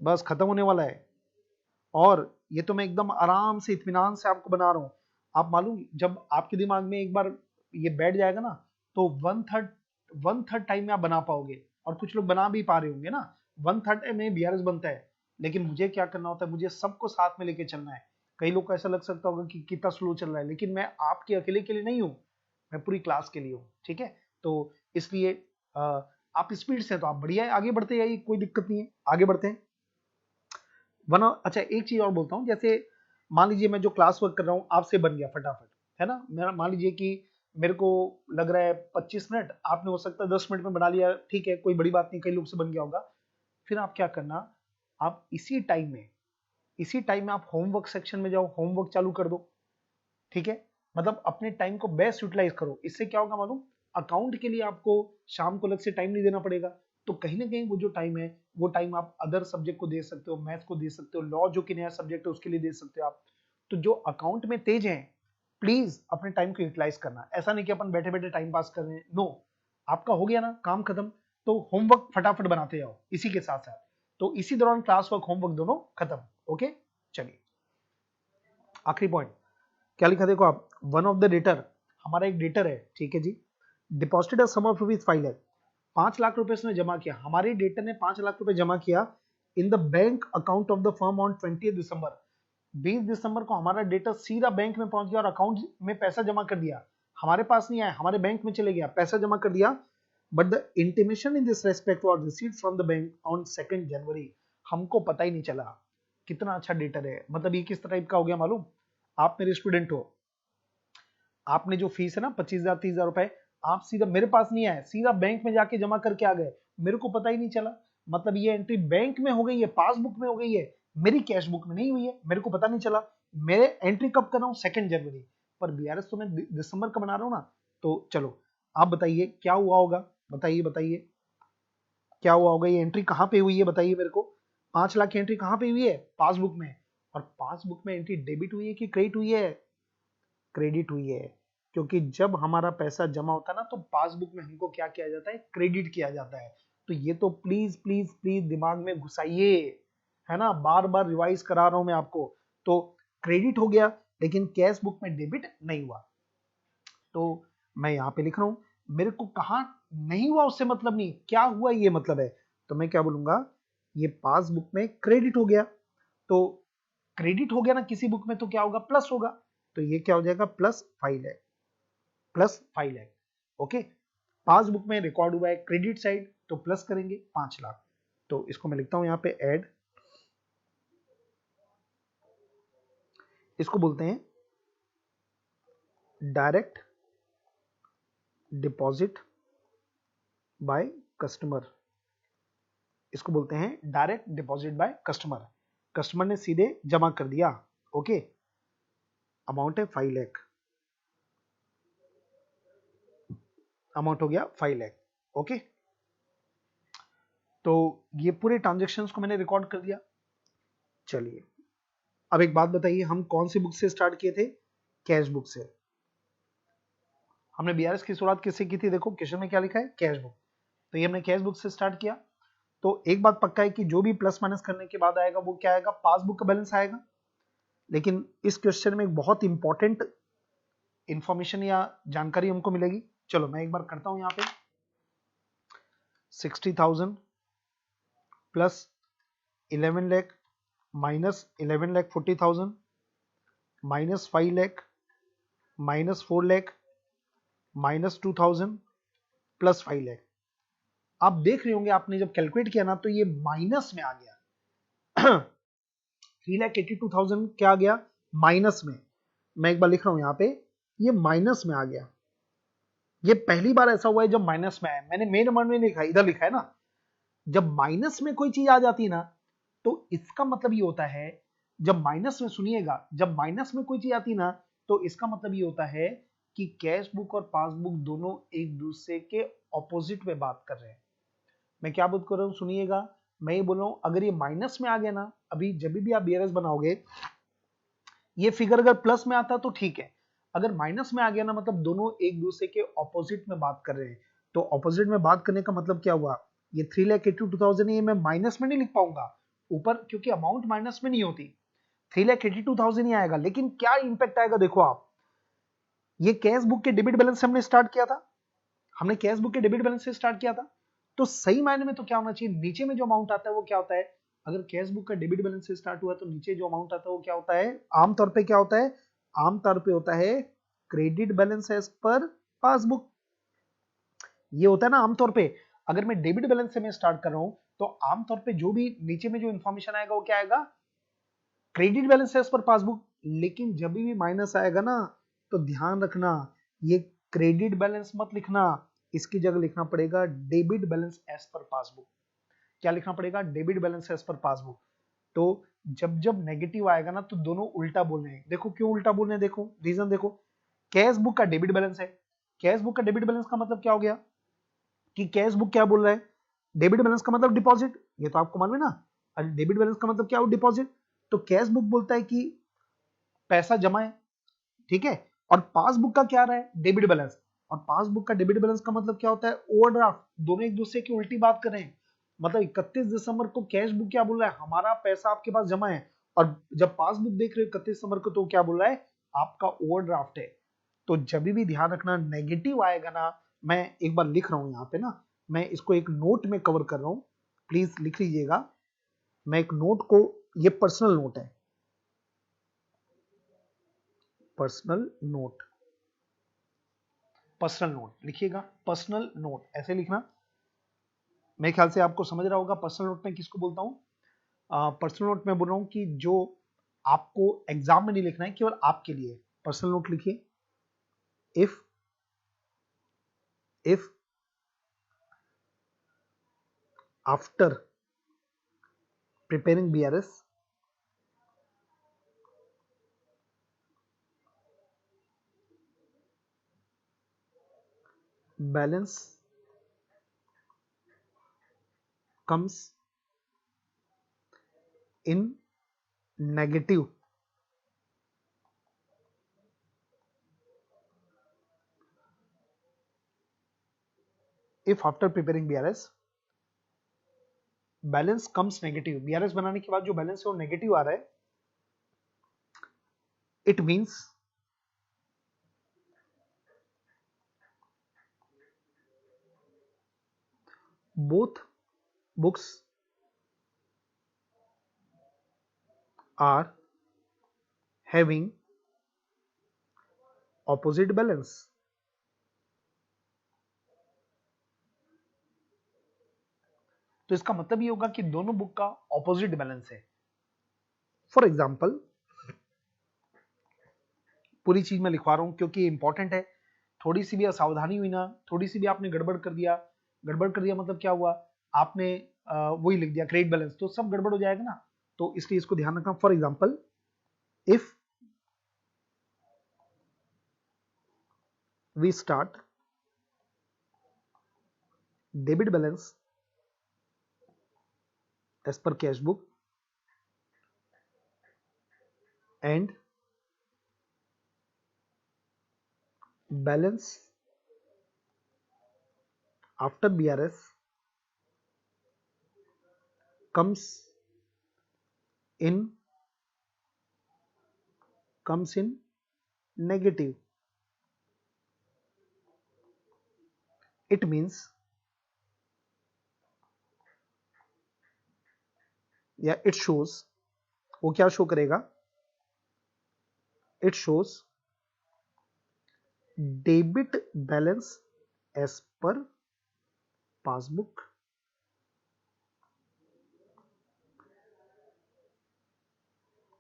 बस खत्म होने वाला है। और ये तो मैं एकदम आराम से इत्मीनान से आपको बना रहा हूं। आप मालूम, जब आपके दिमाग में एक बार ये बैठ जाएगा ना, तो 1/3 टाइम में आप बना पाओगे, और कुछ लोग बना भी पा रहे होंगे ना। 1/3 में बीआरएस बनता है, लेकिन मुझे क्या करना होता है? मुझे सबको साथ में लेके चलना है। कई लोग को ऐसा लग सकता होगा कि कितना स्लो चल रहा है, लेकिन मैं आपके अकेले के लिए नहीं हूँ, मैं पूरी क्लास के लिए हूँ। ठीक है, तो इसलिए अ, आप स्पीड से, तो आप बढ़िया है, आगे बढ़ते जाइए, कोई दिक्कत नहीं है, आगे बढ़ते हैं। अच्छा, एक चीज और बोलता हूँ, जैसे मान लीजिए मैं जो क्लास वर्क कर रहा हूँ आपसे बन गया फटाफट, है ना, मेरा मान लीजिए कि मेरे को लग रहा है 25 मिनट, आपने हो सकता है 10 मिनट में बना लिया, ठीक है, कोई बड़ी बात नहीं, कई लोग से बन गया होगा। फिर आप क्या करना, आप इसी टाइम में आप होमवर्क सेक्शन में जाओ, होमवर्क चालू कर दो। ठीक है, मतलब अपने टाइम को बेस्ट यूटिलाइज करो। इससे क्या होगा मालूम? अकाउंट के लिए आपको शाम को अलग से टाइम नहीं देना पड़ेगा, तो कहीं ना कहीं वो जो टाइम है, वो टाइम आप अदर सब्जेक्ट को दे सकते हो, मैथ को दे सकते हो, लॉ जो कि नया सब्जेक्ट है उसके लिए दे सकते हो आप। तो जो अकाउंट में तेज है, प्लीज अपने टाइम को यूटिलाइज करना। ऐसा नहीं कि अपन बैठे बैठे टाइम पास कर रहे हैं, नो। आपका हो गया ना काम खत्म, तो होमवर्क फटाफट बनाते जाओ इसी के साथ साथ, तो इसी दौरान क्लास वर्क होमवर्क दोनों खत्म। ओके, चलिए आखिरी पॉइंट क्या लिखा, देखो आप, वन ऑफ द डेटर, हमारा एक डेटर है, ठीक है जी, deposited sum of rupees 5 lakh, 5 lakh रुपए उसने जमा किया, हमारे डेटर ने 5 लाख रुपए जमा किया इन the bank account of the firm on 20 दिसंबर। 20 दिसंबर को हमारा डेटर सीधा बैंक में पहुंच गया और अकाउंट में पैसा जमा कर दिया, हमारे पास नहीं आया, हमारे बैंक में चले गया, पैसा जमा कर दिया। But the intimation in this respect was received from the bank on 2 जनवरी। हमको पता ही नहीं चला, कितना अच्छा डेटर है। मतलब ये किस टाइप का हो गया मालूम, आप मेरे स्टूडेंट हो, आपने जो फीस है ना 25,000 30,000 रुपए, आप सीधा मेरे पास नहीं आए, सीधा बैंक में जाके जमा करके आ गए, मेरे को पता ही नहीं चला। मतलब ये एंट्री बैंक में हो गई है, पासबुक में हो गई है, मेरी कैश बुक में नहीं हुई है, मेरे को पता नहीं चला। मेरे एंट्री कब कर रहा हूँ, 2 जनवरी, पर बीआरएस तो मैं दिसंबर का बना रहा हूँ ना। तो चलो आप बताइए क्या हुआ होगा, बताइए बताइए क्या हुआ होगा, ये एंट्री कहाँ पे हुई है बताइए मेरे को। 5 लाख की एंट्री कहाँ पे हुई है, पासबुक में। और पासबुक में एंट्री डेबिट हुई है कि क्रेडिट हुई है, क्रेडिट हुई है। क्योंकि जब हमारा पैसा जमा होता है ना तो पासबुक में हमको क्या किया जाता है, क्रेडिट किया जाता है। तो ये तो प्लीज प्लीज प्लीज दिमाग में घुसाइए, है ना, बार बार रिवाइज करा रहा हूं मैं आपको। तो क्रेडिट हो गया, लेकिन कैश बुक में डेबिट नहीं हुआ। तो मैं यहां पे लिख रहा हूं, मेरे को कहा नहीं हुआ उससे मतलब नहीं, क्या हुआ ये मतलब है। तो मैं क्या बोलूंगा, ये पासबुक में क्रेडिट हो गया। तो क्रेडिट हो गया ना किसी बुक में, तो क्या होगा, प्लस होगा। तो ये क्या हो जाएगा, +5 लाख, +5 लाख। ओके, पासबुक में रिकॉर्ड हुआ है क्रेडिट साइड, तो प्लस करेंगे 5 लाख। तो इसको मैं लिखता हूं यहां पे ऐड, इसको बोलते हैं डायरेक्ट डिपॉजिट बाय कस्टमर, इसको बोलते हैं direct deposit by customer. Customer ने सीधे जमा कर दिया। ओके, अमाउंट है 5 लाख, अमाउंट हो गया 5 लाख। ओके, तो ये पूरे ट्रांजेक्शन्स को मैंने रिकॉर्ड कर दिया। चलिए अब एक बात बताइए, हम कौन सी बुक से स्टार्ट किए थे, कैश बुक से। हमने बीआरएस की शुरुआत किससे की थी, देखो क्वेश्चन में क्या लिखा है, कैश बुक। तो ये हमने कैश बुक से स्टार्ट किया। तो एक बात पक्का है कि जो भी प्लस माइनस करने के बाद आएगा वो क्या आएगा, पासबुक का बैलेंस आएगा। लेकिन इस क्वेश्चन में एक बहुत इंपॉर्टेंट इंफॉर्मेशन या जानकारी हमको मिलेगी। चलो मैं एक बार करता हूं यहाँ पे, 60,000 plus 11 lakh minus 11,40,000 minus 5 lakh minus 4 lakh minus 2,000 plus 5 lakh. आप देख रहे होंगे आपने जब कैलकुलेट किया ना तो ये माइनस में आ गया। 3,82,000 क्या आ गया, माइनस में। मैं एक बार लिख रहा हूं यहाँ पे, ये माइनस में आ गया। ये पहली बार ऐसा हुआ है जब माइनस में आया। मैंने मेन अमाउंट में लिखा है, इधर लिखा है ना, जब माइनस में कोई चीज आ जाती है ना तो इसका मतलब ये होता है, जब माइनस में, सुनिएगा, जब माइनस में कोई चीज आती है ना तो इसका मतलब ये होता है कि कैश बुक और पासबुक दोनों एक दूसरे के ऑपोजिट में बात कर रहे हैं। मैं क्या बात कर रहा हूं, सुनिएगा, मैं ये बोल रहा हूं अगर ये माइनस में आ गया ना, अभी जब भी आप बीआरएस बनाओगे, ये फिगर अगर प्लस में आता तो ठीक है, अगर माइनस में आ गया ना मतलब दोनों एक दूसरे के ऑपोजिट में बात कर रहे हैं। तो ऑपोजिट में बात करने का मतलब क्या हुआ, ये 3,82,000 ये मैं माइनस में नहीं लिख पाऊंगा ऊपर, क्योंकि अमाउंट माइनस में नहीं होती। 3,82,000 ही आएगा, लेकिन क्या इंपैक्ट आएगा देखो आप, ये कैश बुक के डेबिट बैलेंस से हमने स्टार्ट किया था, हमने कैश बुक के डेबिट बैलेंस से स्टार्ट किया था। तो सही मायने में तो क्या होना चाहिए, नीचे में जो अमाउंट आता है वो क्या होता है, अगर कैश बुक का डेबिट बैलेंस से स्टार्ट हुआ तो नीचे जो अमाउंट आता है वो क्या होता है, आमतौर पे क्या होता है, आमतौर पे होता है credit balance as per passbook. ये होता है ना आमतौर पे। अगर मैं डेबिट बैलेंस से मैं स्टार्ट कर रहा हूं तो आमतौर पे जो भी नीचे में जो इंफॉर्मेशन आएगा वो क्या आएगा, credit balance as per passbook. लेकिन जब भी माइनस आएगा ना तो ध्यान रखना, ये क्रेडिट बैलेंस मत लिखना, इसकी जगह लिखना पड़ेगा debit balance as per passbook. क्या लिखना पड़ेगा, debit balance as per passbook. तो जब जब नेगेटिव आएगा ना तो दोनों उल्टा बोल रहे हैं। देखो क्यों उल्टा बोल रहे हैं, देखो रीजन देखो, कैश बुक का डेबिट बैलेंस है, कैश बुक का डेबिट बैलेंस का मतलब क्या हो गया कि कैश बुक क्या बोल रहा है, डेबिट बैलेंस का मतलब डिपॉजिट, ये तो आपको मालूम है ना, डेबिट बैलेंस का मतलब क्या हो, डिपॉजिट। तो कैश बुक बोलता है कि पैसा जमा है, ठीक है, और पासबुक का क्या रहा है, डेबिट बैलेंस। और पासबुक का डेबिट बैलेंस का मतलब क्या होता है, ओवरड्राफ्ट। दोनों एक दूसरे की उल्टी बात कर रहे हैं। मतलब 31 दिसंबर को कैश बुक क्या बोल रहा है, हमारा पैसा आपके पास जमा है, और जब पासबुक देख रहे हो 31 दिसंबर को तो क्या बोल रहा है, आपका ओवरड्राफ्ट है। तो जब भी ध्यान रखना नेगेटिव आएगा ना, मैं एक बार लिख रहा हूं यहाँ पे ना, मैं इसको एक नोट में कवर कर रहा हूं, प्लीज लिख लीजिएगा। मैं एक नोट को, ये पर्सनल नोट है, पर्सनल नोट, पर्सनल नोट लिखिएगा, पर्सनल नोट ऐसे लिखना। मेरे ख्याल से आपको समझ रहा होगा पर्सनल नोट में किसको बोलता हूं, पर्सनल नोट में बोल रहा हूं कि जो आपको एग्जाम में नहीं लिखना है, केवल आपके लिए पर्सनल नोट लिखिए। If after preparing BRS balance comes in negative, if after preparing BRS balance comes negative, BRS बनाने के बाद जो बैलेंस है वो नेगेटिव आ रहा है, it means both books are having opposite balance। तो इसका मतलब ये होगा कि दोनों बुक का ऑपोजिट बैलेंस है। फॉर एग्जाम्पल, पूरी चीज मैं लिखवा रहा हूं क्योंकि इंपॉर्टेंट है। थोड़ी सी भी असावधानी हुई ना, थोड़ी सी भी आपने गड़बड़ कर दिया, मतलब क्या हुआ, आपने वही लिख दिया क्रेडिट बैलेंस, तो सब गड़बड़ हो जाएगा ना। तो इसलिए इसको ध्यान रखना। For example, if we start debit balance as per cash book and balance after BRS comes in negative, it means या इट शोज, वो क्या शो करेगा, it shows debit balance as per passbook.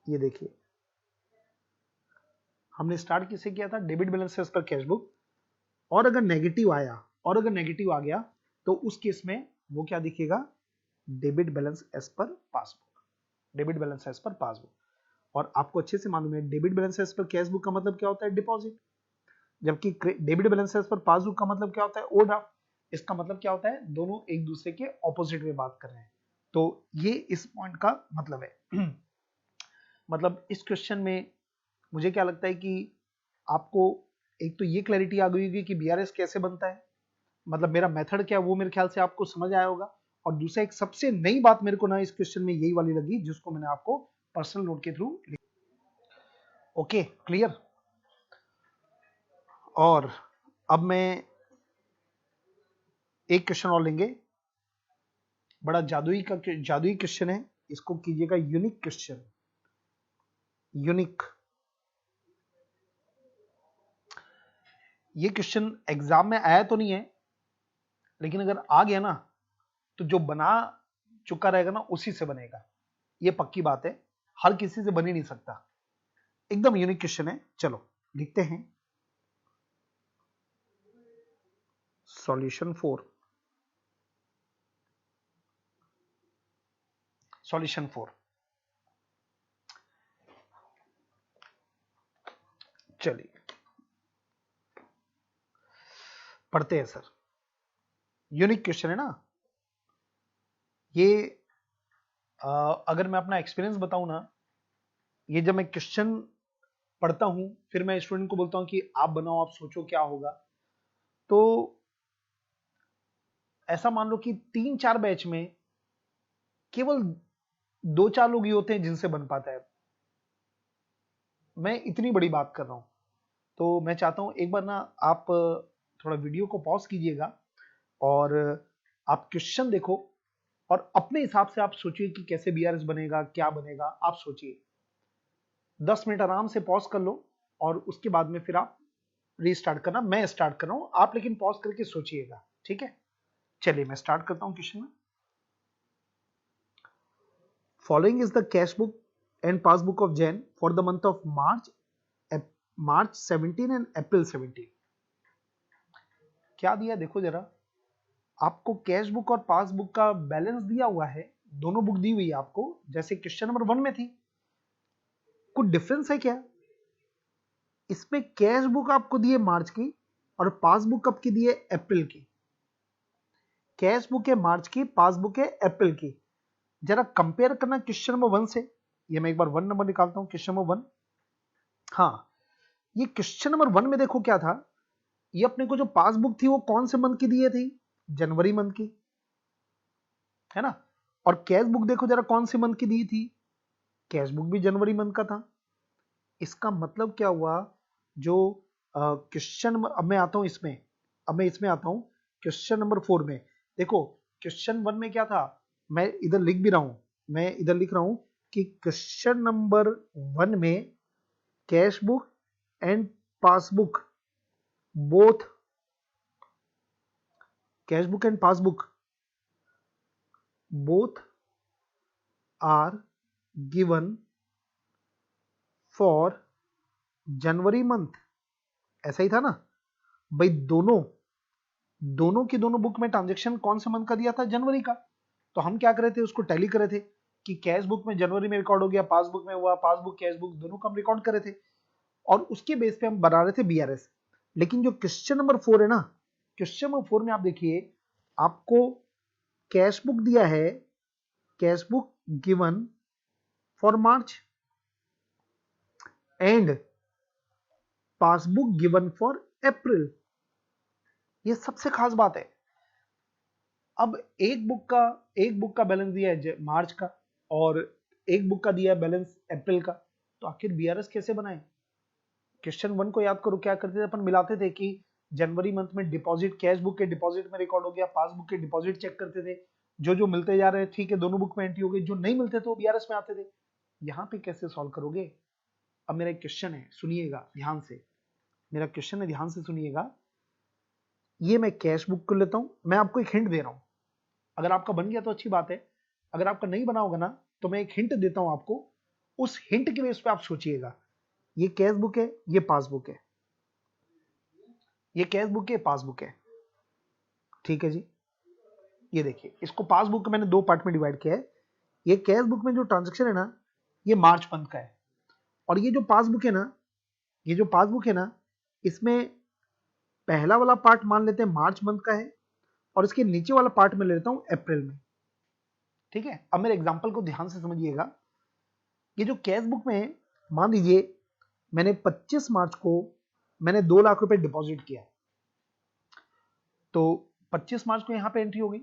ये देखिए, हमने स्टार्ट किसे किया था, debit balance as per cash book, और अगर नेगेटिव आ गया तो उस केस में वो क्या दिखेगा, debit balance as per passbook, debit balance as per passbook. और आपको अच्छे से मालूम है debit balance as per cash book का मतलब क्या होता है, डिपॉजिट, जबकि debit balance as per passbook का मतलब क्या होता है, ओवरड्राफ्ट। इसका मतलब क्या होता है, दोनों एक दूसरे के ऑपोजिट में बात कर रहे हैं। तो ये इस पॉइंट का मतलब है। मतलब इस क्वेश्चन में मुझे क्या लगता है कि आपको एक तो ये क्लैरिटी आ गई होगी कि BRS कैसे बनता है, मतलब मेरा मेथड क्या है वो मेरे ख्याल से आपको समझ आया होगा। और दूसरा एक सबसे नई बात मेरे को ना इस क्वेश्चन में यही वाली लगी जिसको मैंने आपको पर्सनल नोट के थ्रू लिखा। Okay, clear. और अब मैं एक क्वेश्चन और लेंगे, बड़ा जादुई क्वेश्चन है, इसको कीजिएगा यूनिक क्वेश्चन, यूनिक। ये क्वेश्चन एग्जाम में आया तो नहीं है, लेकिन अगर आ गया ना तो जो बना चुका रहेगा ना उसी से बनेगा, ये पक्की बात है, हर किसी से बन ही नहीं सकता। एकदम यूनिक क्वेश्चन है। चलो लिखते हैं, सॉल्यूशन 4, सॉल्यूशन 4। चलिए पढ़ते हैं सर, यूनिक क्वेश्चन है ना ये। अगर मैं अपना एक्सपीरियंस बताऊं ना, ये जब मैं क्वेश्चन पढ़ता हूं फिर मैं स्टूडेंट को बोलता हूं कि आप बनाओ, आप सोचो क्या होगा, तो ऐसा मान लो कि 3-4 बैच में केवल 2-4 लोग ही होते हैं जिनसे बन पाता है। मैं इतनी बड़ी बात कर रहा हूं, तो मैं चाहता हूं एक बार ना आप थोड़ा वीडियो को पॉज कीजिएगा और आप क्वेश्चन देखो और अपने हिसाब से आप सोचिए कि कैसे BRS बनेगा, क्या बनेगा, आप सोचिए। 10 मिनट आराम से पॉज कर लो और उसके बाद में फिर आप रीस्टार्ट करना। मैं स्टार्ट कर रहा हूं, आप लेकिन पॉज करके सोचिएगा, ठीक है। चलिए मैं स्टार्ट करता हूं क्वेश्चन में। Following is the cash book and passbook of Jain for the month of March 17 and April 17। क्या दिया देखो जरा, आपको कैश बुक और पासबुक का बैलेंस दिया हुआ है, दोनों बुक दी हुई है आपको, जैसे क्वेश्चन नंबर 1 में थी। कुछ डिफरेंस है क्या? इसमें कैश बुक आपको दी है मार्च की और पासबुक कब की दी है? अप्रैल की। कैश बुक है मार्च की, पासबुक है अप्रैल की। जरा कंपेयर करना क्वेश्चन नंबर 1 से। ये मैं एक बार 1 नंबर निकालता हूं, क्वेश्चन नंबर 1। हाँ, ये क्वेश्चन नंबर 1 में देखो क्या था, ये अपने को जो पासबुक थी वो कौन से मंथ की दी थी? जनवरी मंथ की, है ना। और कैश बुक देखो जरा कौन से मंथ की दी थी? कैश बुक भी जनवरी मंथ का था। इसका मतलब क्या हुआ, जो क्वेश्चन, अब मैं आता हूं इसमें, अब मैं इसमें आता हूं क्वेश्चन नंबर 4 में। देखो क्वेश्चन 1 में क्या था, मैं इधर लिख भी रहा हूं, मैं इधर लिख रहा हूं कि क्वेश्चन नंबर 1 में cash book and passbook both, cash book and passbook both are given for January month. ऐसा ही था ना भाई, दोनों की दोनों बुक में ट्रांजेक्शन कौन से मंथ का दिया था? जनवरी का। तो हम क्या कर रहे थे, उसको टैली कर रहे थे कि कैश बुक में जनवरी में रिकॉर्ड हो गया, पासबुक में हुआ, पासबुक कैश बुक दोनों का हम रिकॉर्ड कर रहे थे, और उसके बेस पे हम बना रहे थे बीआरएस। लेकिन जो क्वेश्चन नंबर 4 है ना, क्वेश्चन नंबर 4 में आप देखिए, आपको कैश बुक दिया है, cash book given for March and passbook given for अप्रैल। ये सबसे खास बात है। अब एक बुक का बैलेंस दिया है मार्च का, और एक बुक का दिया है बैलेंस अप्रैल का, तो आखिर बीआरएस कैसे बनाए? क्वेश्चन 1 को याद करो, क्या करते थे अपन? मिलाते थे कि जनवरी मंथ में डिपॉजिट कैश बुक के डिपॉजिट में रिकॉर्ड हो गया, पासबुक के डिपॉजिट चेक करते थे, जो मिलते जा रहे हैं ठीक है, दोनों बुक में एंट्री हो गई, जो नहीं मिलते थे वो बीआरएस में आते थे। यहाँ पे कैसे सॉल्व करोगे? अब मेरा एक क्वेश्चन है, सुनिएगा ध्यान से, मेरा क्वेश्चन है, ध्यान से सुनिएगा। ये मैं कैश बुक को लेता हूं, मैं आपको एक हिंट दे रहा हूं, अगर आपका बन गया तो अच्छी बात है, अगर आपका नहीं बना होगा ना तो मैं एक हिंट देता हूं आपको, उस हिंट के बेस पे आप सोचिएगा। ये कैश बुक है, ये पासबुक है, ये कैश बुक है, पासबुक है, ठीक है जी। ये देखिए, इसको पासबुक मैंने दो पार्ट में डिवाइड किया है। ये कैश बुक में जो ट्रांजेक्शन है ना, ये मार्च मंथ का है, और ये जो पासबुक है ना, ये जो पासबुक है ना, इसमें पहला वाला पार्ट मान लेते हैं मार्च मंथ का है, और इसके नीचे वाला पार्ट में ले लेता हूं अप्रैल में, ठीक है। अब मेरे एग्जांपल को ध्यान से समझिएगा। ये जो कैश बुक में, मान लीजिए मैंने 25 मार्च को मैंने 2 लाख रुपए डिपॉजिट किया, तो 25 मार्च को यहां पे एंट्री हो गई।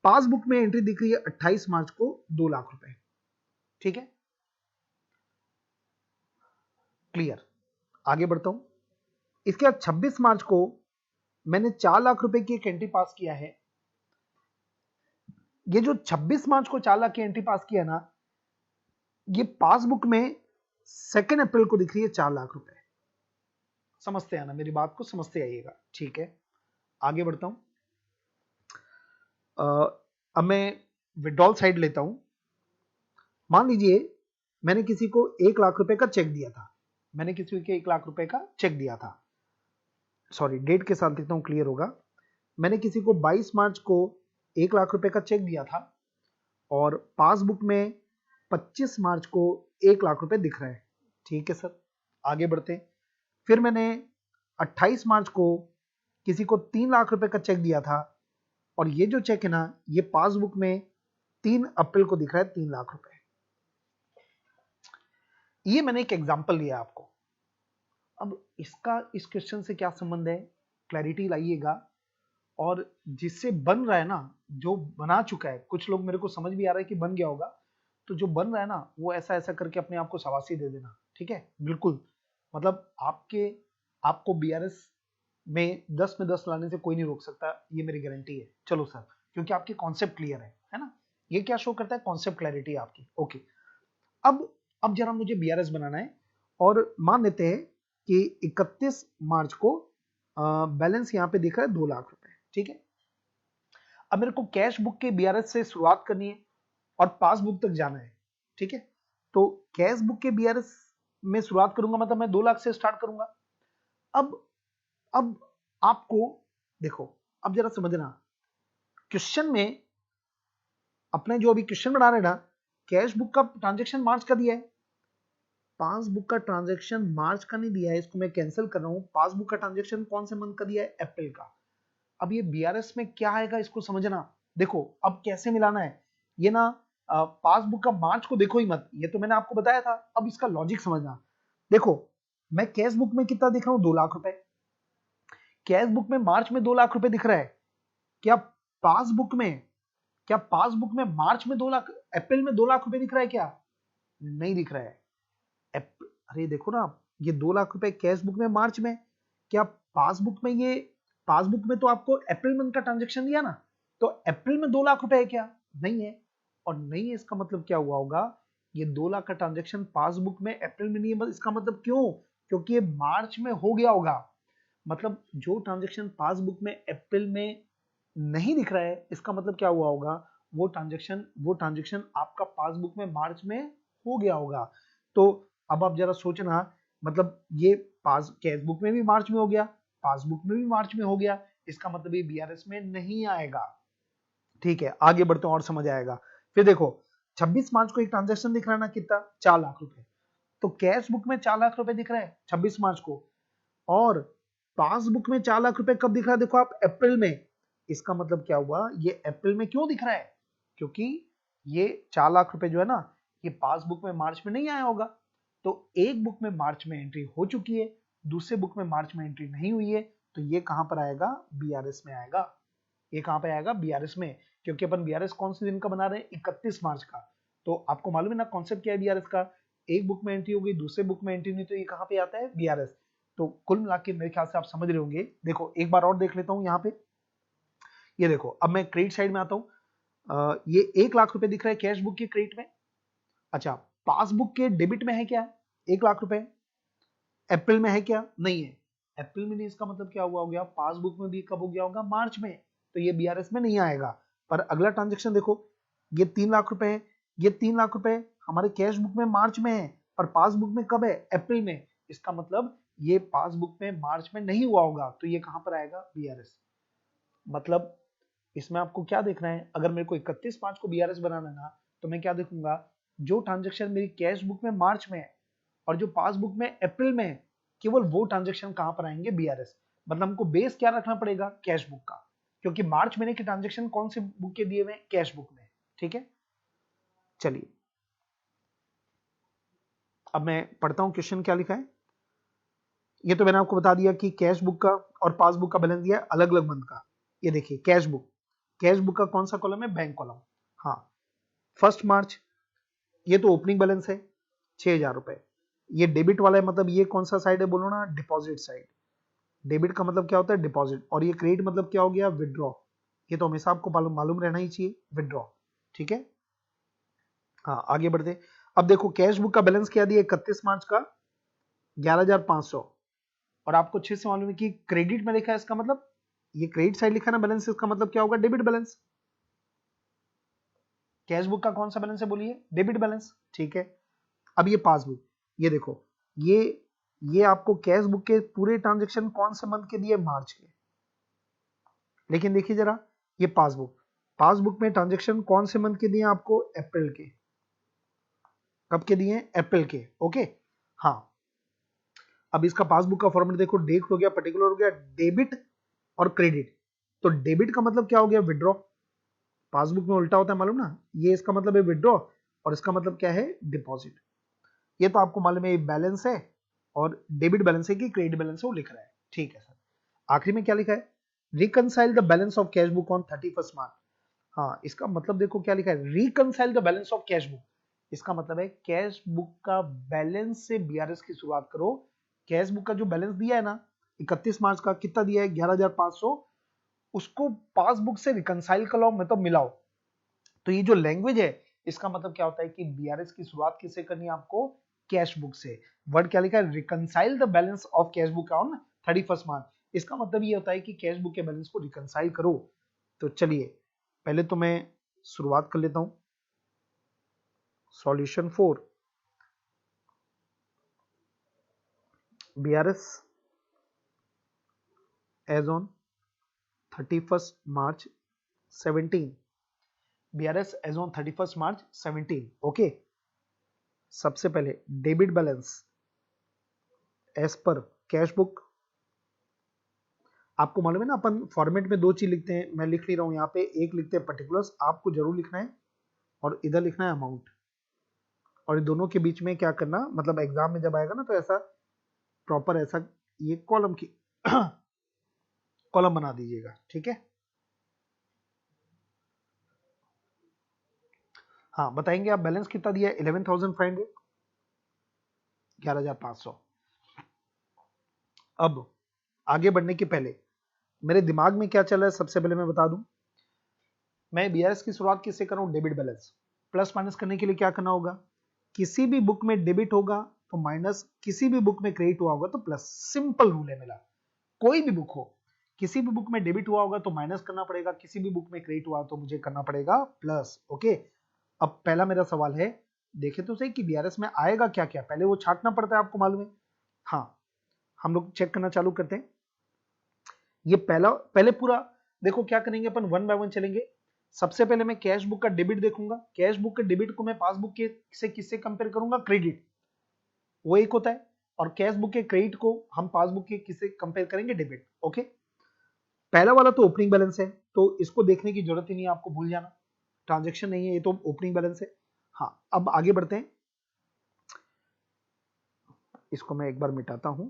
पासबुक में एंट्री दिख रही है 28 मार्च को 2 लाख रुपए, ठीक है, क्लियर। आगे बढ़ता हूं। इसके बाद 26 मार्च को मैंने 4 लाख रुपए की एक एंट्री पास किया है। ये जो 26 मार्च को 4 लाख की एंट्री पास किया ना, ये पासबुक में 2 अप्रैल को दिख रही है 4 लाख रुपए। समझते हैं ना, मेरी बात को समझते आइएगा, ठीक है। आगे बढ़ता हूं। अब मैं विड्रॉल साइड लेता हूं। मान लीजिए मैंने किसी को 1 लाख रुपए का चेक दिया था, मैंने किसी को 1 लाख रुपए का चेक दिया था, सॉरी डेट के साथ लिखता हूं, क्लियर होगा। मैंने किसी को 22 मार्च को 1 लाख रुपए का चेक दिया था, और पासबुक में 25 मार्च को 1 लाख रुपए दिख रहा है, ठीक है सर। आगे बढ़ते हैं। फिर मैंने 28 मार्च को किसी को 3 लाख रुपए का चेक दिया था, और ये जो चेक है ना, ये पासबुक में 3 अप्रैल को दिख रहा है 3 लाख रुपए। ये मैंने एक एग्जांपल लिया आपको। अब इसका इस क्वेश्चन से क्या संबंध है, क्लैरिटी लाइएगा। और जिससे बन रहा है ना, जो बना चुका है, कुछ लोग मेरे को समझ भी आ रहा है कि बन गया होगा, तो जो बन रहा है ना, वो ऐसा ऐसा करके अपने आप को शाबाशी दे देना, ठीक है, बिल्कुल। मतलब आपको बीआरएस में 10 में 10 लाने से कोई नहीं रोक सकता, ये मेरी गारंटी है। चलो सर, क्योंकि आपके कॉन्सेप्ट क्लियर है ना। ये क्या शो करता है? कॉन्सेप्ट क्लैरिटी आपकी, ओके। अब जरा मुझे बीआरएस बनाना है, और मान लेते हैं कि 31 मार्च को बैलेंस यहां पे दिख रहा है 2 लाख रुपए, ठीक है। अब मेरे को कैश बुक के बीआरएस से शुरुआत करनी है, और पासबुक तक जाना है, ठीक है। तो कैश बुक के बीआरएस में शुरुआत करूंगा, मतलब मैं 2 लाख से स्टार्ट करूंगा। अब आपको देखो, अब जरा समझना, क्वेश्चन में अपने जो अभी क्वेश्चन बना रहे हैं ना, कैश बुक का ट्रांजेक्शन मार्च का दिया है, पासबुक का ट्रांजेक्शन मार्च का नहीं दिया है, इसको मैं कैंसिल कर रहा हूं। पासबुक का ट्रांजेक्शन कौन से मंथ का दिया है? अप्रैल का। अब ये बीआरएस में क्या आएगा इसको समझना। देखो अब कैसे मिलाना है, ये ना पासबुक का मार्च को देखो ही मत, ये तो मैंने आपको बताया था। अब इसका लॉजिक समझना। देखो मैं कैश बुक में कितना दिख रहा हूं? 2 लाख रुपए। कैश बुक में मार्च में 2 लाख रुपए दिख रहा है। क्या पासबुक में मार्च में 2 लाख, अप्रैल में 2 लाख रुपए दिख रहा है क्या? नहीं दिख रहा है। अरे देखो ना, ये 2 लाख रुपए कैश बुक में मार्च में, क्या पासबुक में, ये पासबुक में तो आपको अप्रैल मंथ का ट्रांजेक्शन दिया ना, तो अप्रैल में 2 लाख रुपए है क्या? नहीं है। और नहीं है, इसका मतलब क्या हुआ होगा? ये 2 लाख का ट्रांजेक्शन पासबुक में अप्रैल में नहीं है। इसका मतलब क्यों? क्योंकि ये मार्च में हो गया होगा। मतलब जो ट्रांजेक्शन पासबुक में अप्रैल में नहीं दिख रहा है, इसका मतलब क्या हुआ होगा? वो ट्रांजेक्शन आपका पासबुक में मार्च में हो गया होगा। तो अब आप जरा सोचना, मतलब ये पास कैश बुक में भी मार्च में हो गया, पासबुक में भी मार्च में हो गया, इसका मतलब ये बीआरएस में नहीं आएगा। ठीक है, आगे बढ़ते हैं और समझ आएगा। फिर देखो 26 मार्च को एक ट्रांजेक्शन दिख रहा है ना, कितना? 4 लाख रुपए। तो कैश बुक में 4 लाख रुपए दिख रहा है 26 मार्च को, और पासबुक में 4 लाख रुपए कब दिख रहा है? देखो आप, अप्रैल में। इसका मतलब क्या हुआ? ये अप्रैल में क्यों दिख रहा है? क्योंकि ये 4 लाख रुपए जो है ना, ये पासबुक में मार्च में नहीं आया होगा। तो एक बुक में मार्च में एंट्री हो चुकी है, दूसरे बुक में मार्च में एंट्री नहीं हुई है, तो ये कहां पर आएगा? बीआरएस में आएगा। ये कहां पे आएगा? बीआरएस में। क्योंकि अपन बीआरएस कौन से दिन का बना रहे हैं? 31 मार्च का। तो आपको मालूम है ना कॉन्सेप्ट क्या है बीआरएस का? एक बुक में एंट्री होगी, दूसरे बुक में एंट्री नहीं, तो ये कहां पे आता है? बीआरएस। तो कुल मिला के मेरे ख्याल से आप समझ रहे होंगे। देखो एक बार और देख लेता हूं यहाँ पे। ये देखो, अब मैं क्रेडिट साइड में आता हूं। ये 1 लाख रुपए दिख रहा है कैश बुक के क्रेडिट में। अच्छा, पासबुक के डेबिट में है क्या 1 लाख रुपए? अप्रैल में है क्या? नहीं है। अप्रैल में नहीं, इसका मतलब क्या हुआ हो गया? पासबुक में भी कब हो गया होगा? मार्च में। तो ये बीआरएस में नहीं आएगा। पर अगला ट्रांजेक्शन देखो, ये 3 लाख रुपए है। ये 3 लाख रुपए हमारे कैश बुक में मार्च में है, पर पासबुक में कब है? अप्रैल में। इसका मतलब ये पासबुक में मार्च में नहीं हुआ होगा, तो ये कहां पर आएगा? बीआरएस। मतलब इसमें आपको क्या देखना है? अगर मेरे को 31 मार्च को बीआरएस बनाना है ना, तो मैं क्या देखूंगा? जो ट्रांजेक्शन मेरी कैश बुक में मार्च में है और जो पासबुक में अप्रैल में है, केवल वो ट्रांजेक्शन कहां पर आएंगे? बीआरएस। मतलब हमको बेस क्या रखना पड़ेगा? कैश बुक का, क्योंकि मार्च महीने के ट्रांजेक्शन कौन से बुक के दिए हुए हैं? कैश बुक में। ठीक है, चलिए अब मैं पढ़ता हूं क्वेश्चन क्या लिखा है। ये तो मैंने आपको बता दिया कि कैश बुक का और पासबुक का बैलेंस दिया है अलग अलग मंथ का। ये देखिए कैश बुक का कौन सा कॉलम है? Bank column. हाँ, 1 मार्च, ये तो ओपनिंग बैलेंस है 6,000 रुपए। ये डेबिट वाला है, मतलब ये कौन सा साइड है बोलो ना? Deposit side. डेबिट का मतलब क्या होता है? डिपॉजिट। और ये क्रेडिट मतलब क्या हो गया? विड्रॉ। ये तो हमेशा आपको मालूम रहना ही चाहिए, विड्रॉ। ठीक है, हाँ आगे बढ़ते। अब देखो कैश बुक का बैलेंस क्या दिया 31 मार्च का? 11,500। और आपको अच्छे से मालूम है कि क्रेडिट में लिखा है, इसका मतलब ये क्रेडिट साइड लिखा है ना बैलेंस, इसका मतलब क्या होगा? Debit balance. कैश बुक का कौन सा बैलेंस है बोलिए? Debit balance. ठीक है, अब ये पासबुक, ये देखो, ये ये आपको कैश बुक के पूरे ट्रांजेक्शन कौन से मंथ के दिए? मार्च के। लेकिन देखिए जरा, ये पासबुक में ट्रांजेक्शन कौन से मंथ के दिए आपको? अप्रैल के। कब के दिए? अप्रैल के। ओके, हाँ। अब इसका पासबुक का फॉर्मेट देखो, डेट हो गया, पर्टिकुलर हो गया, डेबिट और क्रेडिट। तो डेबिट का मतलब क्या हो गया? विड्रॉ। पासबुक में उल्टा होता है मालूम ना, ये इसका मतलब है विड्रॉ, और इसका मतलब क्या है? डिपॉजिट। ये तो आपको मालूम है, बैलेंस है और डेबिट बैलेंस है कि क्रेडिट बैलेंस है वो लिख रहा है। ठीक है सर, आखिरी में क्या लिखा है? Reconcile the balance of cash book on 31 मार्च। हाँ, इसका मतलब देखो क्या लिखा है? Reconcile the balance of cash book. इसका मतलब है कैश बुक का बैलेंस से बीआरएस की शुरुआत करो। कैश बुक का जो बैलेंस दिया है ना 31 मार्च का, कितना दिया है? 11,500। उसको पासबुक से रिकनसाइल करो, मतलब मिलाओ। तो ये जो लैंग्वेज है, इसका मतलब क्या होता है कि बीआरएस की शुरुआत किससे करनी है आपको? कैश बुक से। वर्ड क्या लिखा है? Reconcile the balance of cash book on 31 मार्च। इसका मतलब ये होता है कि कैश बुक के बैलेंस को रिकनसाइल करो। तो चलिए पहले तो मैं शुरुआत कर लेता हूं। Solution 4 BRS as on 31st March 17 BRS as on 31st March 17 okay. सबसे पहले debit balance as per cash book. आपको मालूम है ना, अपन फॉर्मेट में दो चीज लिखते हैं, मैं लिख नहीं रहा हूं यहाँ पे, एक लिखते हैं पर्टिकुलर्स, आपको जरूर लिखना है, और इधर लिखना है अमाउंट, और इन दोनों के बीच में क्या करना, मतलब एग्जाम में जब आएगा ना तो ऐसा प्रॉपर ऐसा ये कॉलम की कॉलम बना दीजिएगा, ठीक है। हाँ बताएंगे आप बैलेंस कितना दिया है, 11,500, 11,500। अब आगे बढ़ने के पहले मेरे दिमाग में क्या चल रहा है सबसे पहले मैं बता दूं। मैं बीआरएस की शुरुआत किससे कर रहा हूं, डेबिट बैलेंस। प्लस माइनस करने के लिए क्या करना होगा, किसी भी बुक में डेबिट होगा तो माइनस, किसी भी बुक में क्रेडिट हुआ होगा तो प्लस। सिंपल रूल है मेरा, कोई भी बुक हो, किसी भी बुक में डेबिट हुआ होगा तो माइनस करना पड़ेगा, किसी भी बुक में क्रेडिट हुआ तो मुझे करना पड़ेगा प्लस, ओके। अब पहला मेरा सवाल है, देखे तो सही कि बीआरएस में आएगा क्या क्या, पहले वो छांटना पड़ता है, आपको मालूम है। हाँ हम लोग चेक करना चालू करते हैं। ये पहले पूरा देखो, क्या करेंगे अपन, वन बाय वन चलेंगे। सबसे पहले मैं कैश बुक का डेबिट देखूंगा, कैश बुक के डेबिट को मैं पासबुक के से किससे कंपेयर करूंगा, क्रेडिट, वो एक होता है, और कैश बुक के क्रेडिट को हम पासबुक के किससे कंपेयर करेंगे, डेबिट, ओके। पहला वाला तो ओपनिंग बैलेंस है, तो इसको देखने की जरूरत ही नहीं है, आपको भूल जाना, ट्रांजेक्शन नहीं है, ये तो ओपनिंग बैलेंस है। हाँ अब आगे बढ़ते हैं, इसको मैं एक बार मिटाता हूं,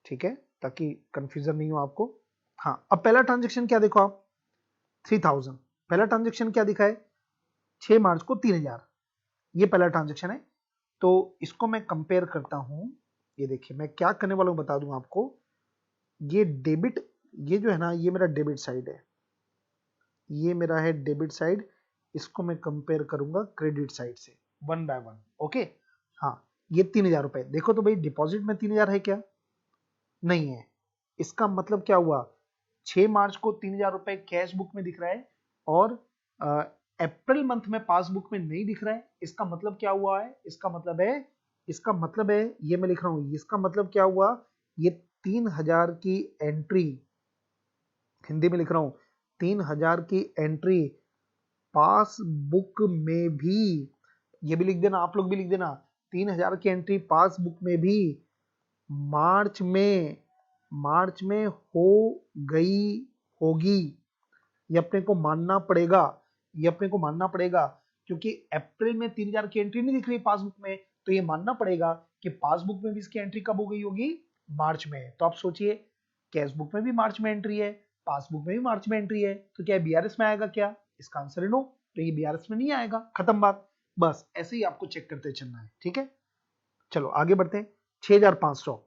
ठीक है, ताकि कंफ्यूजन नहीं हो आपको। हाँ अब पहला ट्रांजेक्शन क्या देखो आप, 3,000। पहला ट्रांजेक्शन क्या दिखा है, 6 मार्च को 3,000, ये पहला ट्रांजेक्शन है। तो इसको मैं कंपेयर करता हूं, ये देखिए मैं क्या करने वाला हूं बता दूं आपको। ये डेबिट, ये जो है ना, ये मेरा डेबिट साइड है, ये मेरा है डेबिट साइड, इसको मैं कंपेयर करूंगा क्रेडिट साइड से, वन बाय वन, ओके। हाँ ये 3,000 रुपए, देखो तो भाई डिपॉजिट में 3,000 है क्या, नहीं है। इसका मतलब क्या हुआ, 6 मार्च को 3,000 रुपए कैश बुक में दिख रहा है, और अप्रैल मंथ में पासबुक में नहीं दिख रहा है। इसका मतलब क्या हुआ है, इसका मतलब है ये मैं लिख रहा हूं, इसका मतलब क्या हुआ, ये 3,000 की एंट्री, हिंदी में लिख रहा हूं, 3,000 की एंट्री पासबुक में भी, ये भी लिख देना, आप लोग भी लिख देना, 3,000 की एंट्री पासबुक में भी मार्च में हो गई होगी। ये अपने को मानना पड़ेगा, ये अपने को मानना पड़ेगा, क्योंकि अप्रैल में 3,000 की एंट्री नहीं दिख रही पासबुक में, तो ये मानना पड़ेगा कि पासबुक में भी इसकी एंट्री कब हो गई होगी, मार्च में। तो आप सोचिए, कैश बुक में भी मार्च में एंट्री है, पासबुक में भी मार्च में एंट्री है, तो क्या बीआरएस में आएगा क्या, इसका आंसर है नो, तो ये बीआरएस में नहीं आएगा, खत्म बात। बस ऐसे ही आपको चेक करते चलना है, ठीक है। चलो आगे बढ़ते हैं। 6,500,